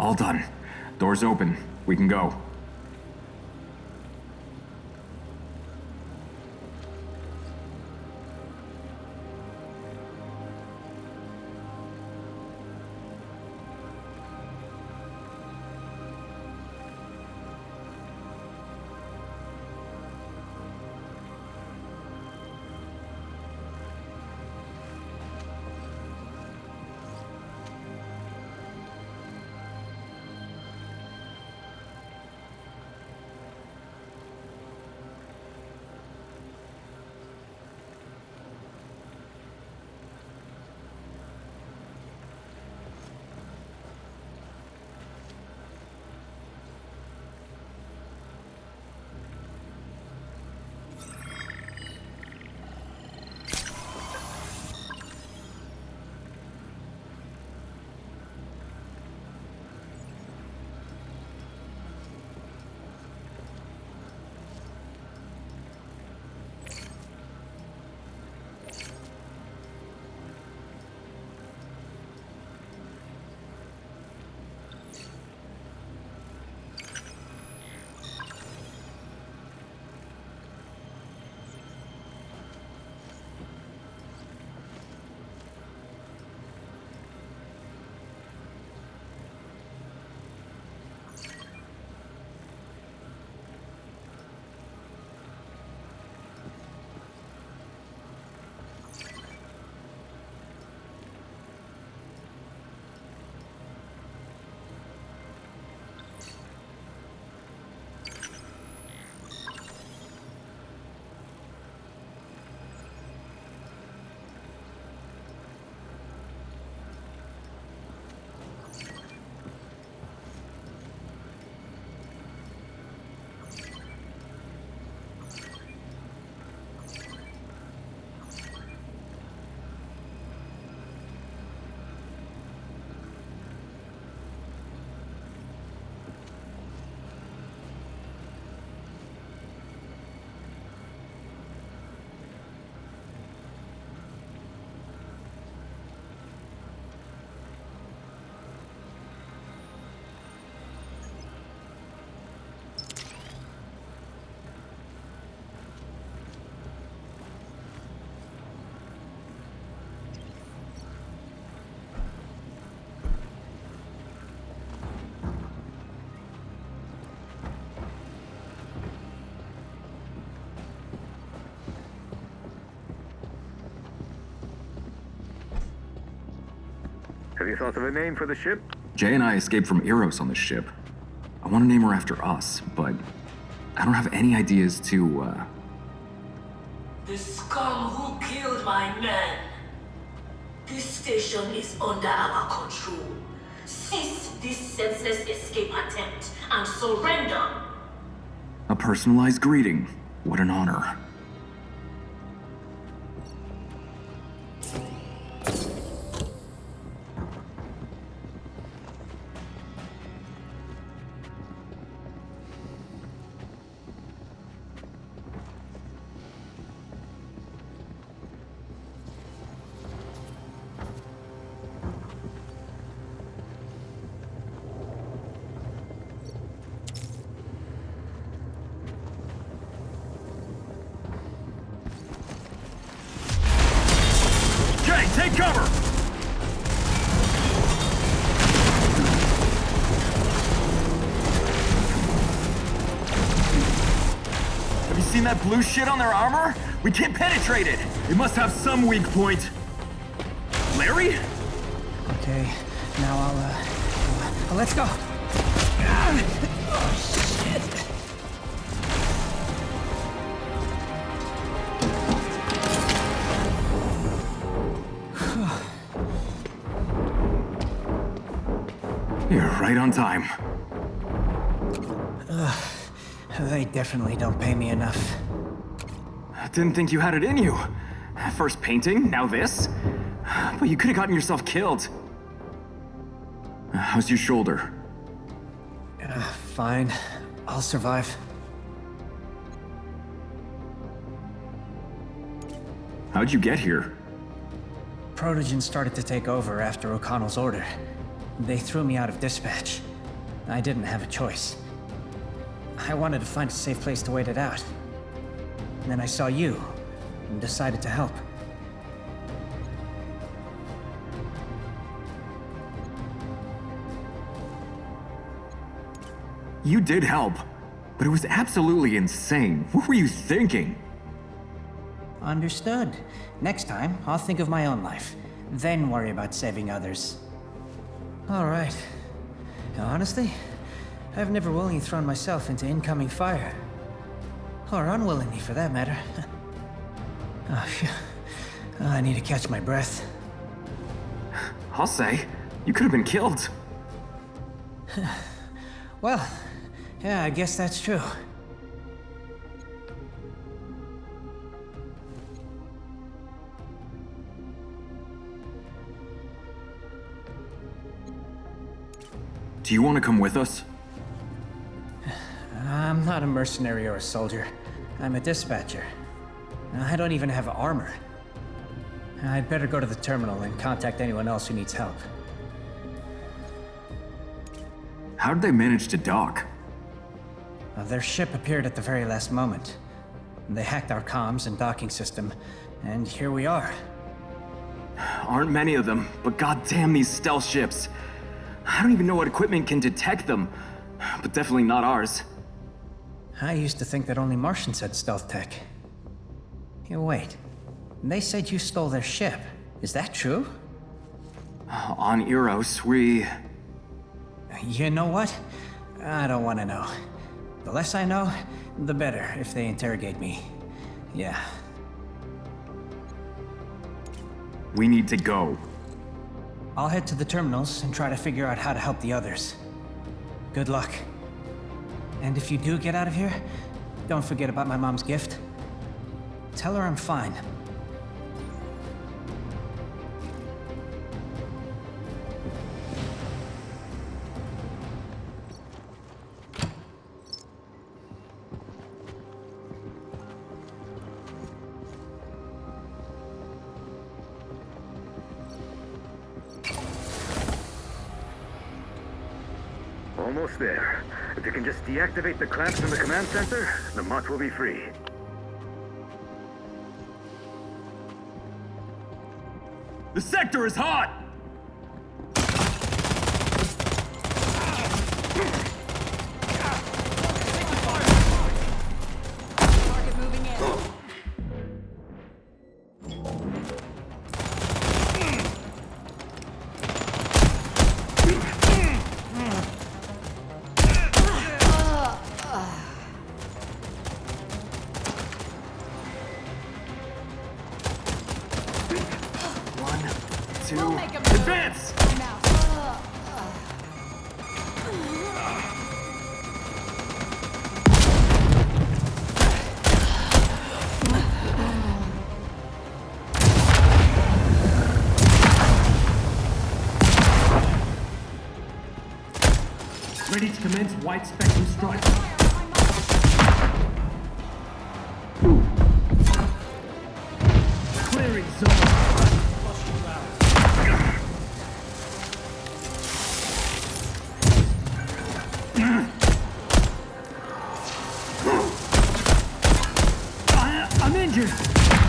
All done. Doors open. We can go. Have you thought of a name for the ship? Jay and I escaped from Eros on the ship. I want to name her after us, but I don't have any ideas to, The scum who killed my man. This station is under our control. Cease this senseless escape attempt and surrender. a personalized greeting. What an honor. Take cover! Have you seen that blue shit on their armor? We can't penetrate it! It must have some weak point. Larry? Okay, now let's go. Oh, shit. You're right on time. They definitely don't pay me enough. I didn't think you had it in you. First painting, now this. But you could have gotten yourself killed. How's your shoulder? Fine. I'll survive. How'd you get here? Protogen started to take over after O'Connell's order. They threw me out of dispatch. I didn't have a choice. I wanted to find a safe place to wait it out. And then I saw you, and decided to help. You did help, but it was absolutely insane. What were you thinking? Understood. Next time, I'll think of my own life, then worry about saving others. All right. Now, honestly, I've never willingly thrown myself into incoming fire. Or unwillingly, for that matter. Oh, phew. I need to catch my breath. I'll say, you could have been killed. Well, yeah, I guess that's true. Do you want to come with us? I'm not a mercenary or a soldier. I'm a dispatcher. I don't even have armor. I'd better go to the terminal and contact anyone else who needs help. How did they manage to dock? Their ship appeared at the very last moment. They hacked our comms and docking system, and here we are. Aren't many of them, but goddamn these stealth ships. I don't even know what equipment can detect them, but definitely not ours. I used to think that only Martians had stealth tech. Hey, wait. They said you stole their ship. Is that true? On Eros, we... You know what? I don't want to know. The less I know, the better if they interrogate me. Yeah. We need to go. I'll head to the terminals and try to figure out how to help the others. Good luck. And if you do get out of here, don't forget about my mom's gift. Tell her I'm fine. Almost there. If you can just deactivate the clamps in the command center, the mutt will be free. The sector is hot! Target moving in. Advance! Ready to commence wide spectrum strike. Clearing zone. I'm injured.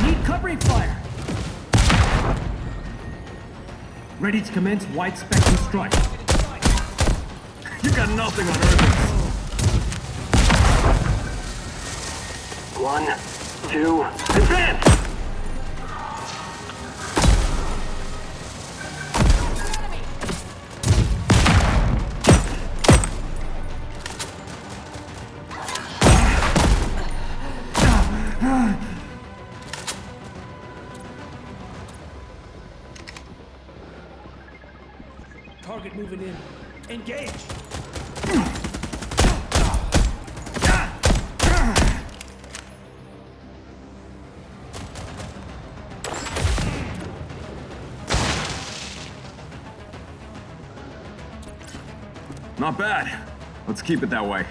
Need covering fire. Ready to commence wide spectrum strike. You got nothing on Earth. 1, 2, advance! Target moving in. Engage! Not bad. Let's keep it that way.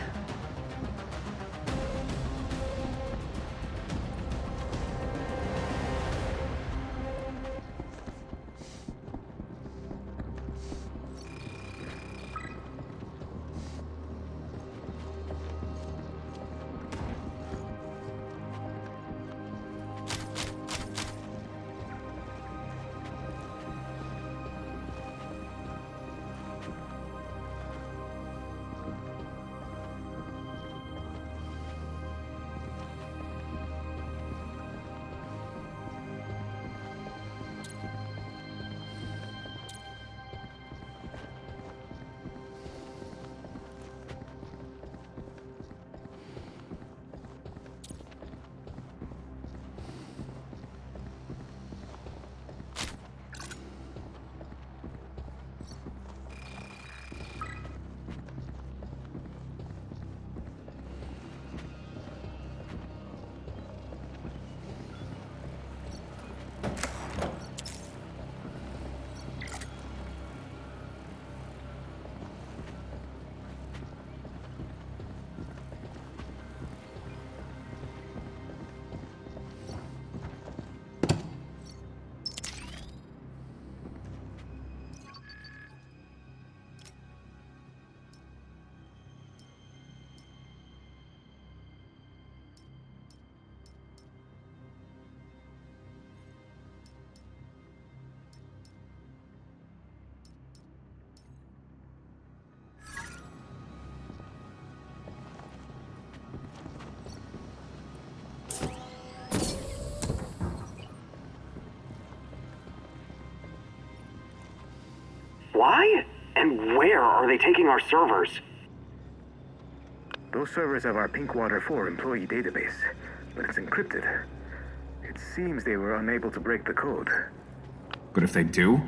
Why? And where are they taking our servers? Those servers have our Pinkwater 4 employee database, but it's encrypted. It seems they were unable to break the code. But if they do,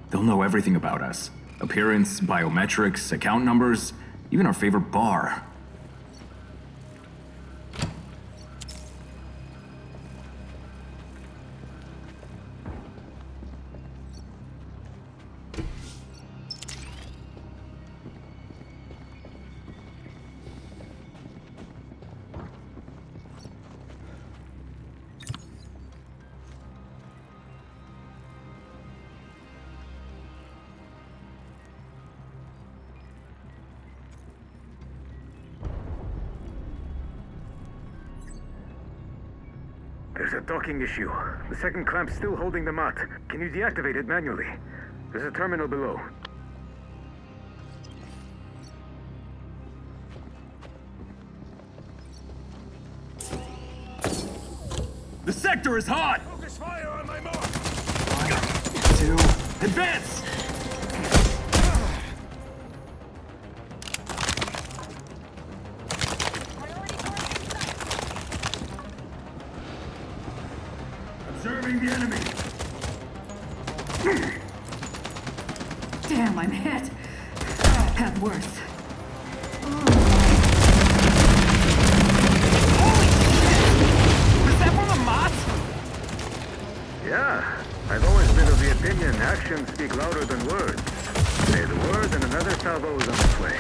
they'll know everything about us. Appearance, biometrics, account numbers, even our favorite bar. There's a docking issue. The second clamp's still holding the mat. Can you deactivate it manually? There's a terminal below. The sector is hot! Focus fire on my mark! 2, advance! Observing the enemy. Damn, I'm hit. Got worse. Yeah, I've always been of the opinion actions speak louder than words. Say the word and another salvo's on its way.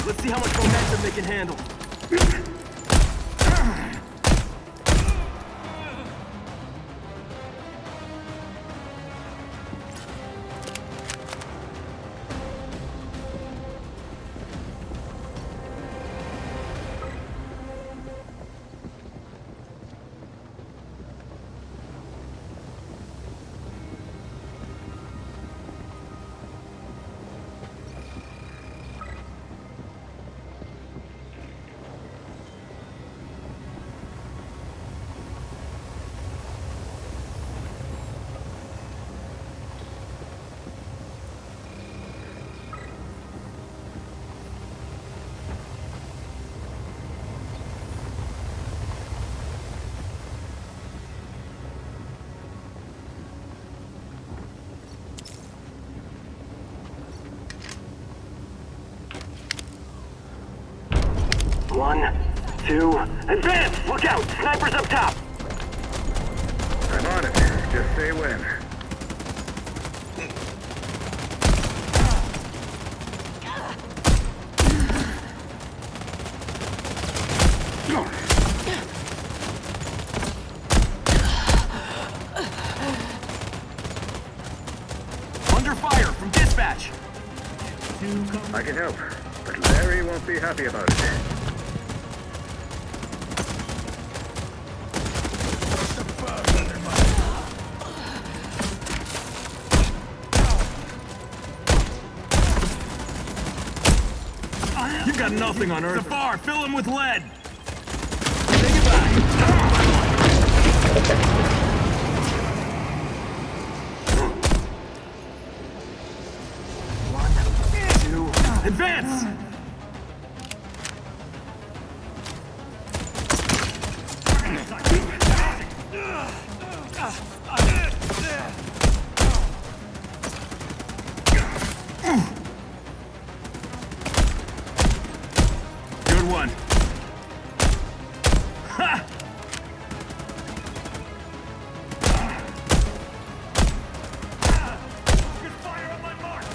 Let's see how much momentum they can handle. One, two, advance! Look out! Snipers up top! I'm on it. Just say when. Under fire from dispatch! I can help, but Larry won't be happy about it. You've got nothing on Earth. Safar, fill him with lead! Say goodbye! One, two, advance! Good one. Ha! Good fire on my mark.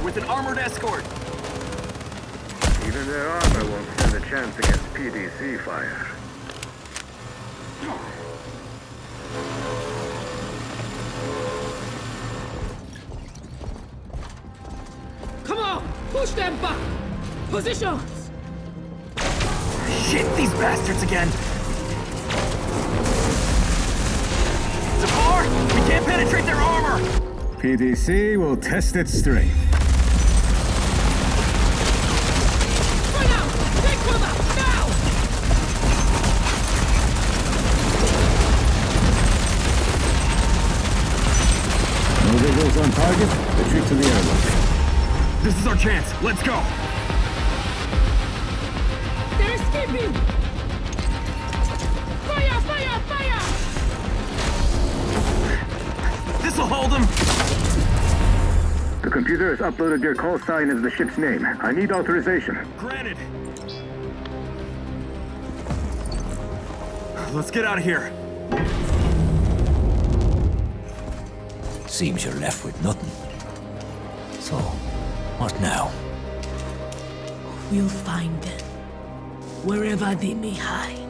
With an armored escort. Even their armor won't stand a chance against PDC fire. Push them back! Positions! Shit, these bastards again! Zafar! We can't penetrate their armor! PDC will test its strength. Fire! Take cover! Now! No visuals on target. Retreat to the airlock. This is our chance. Let's go! They're escaping! Fire! Fire! Fire! This'll hold them! The computer has uploaded your call sign as the ship's name. I need authorization. Granted. Let's get out of here. Seems you're left with nothing. So, what now? We'll find them. Wherever they may hide.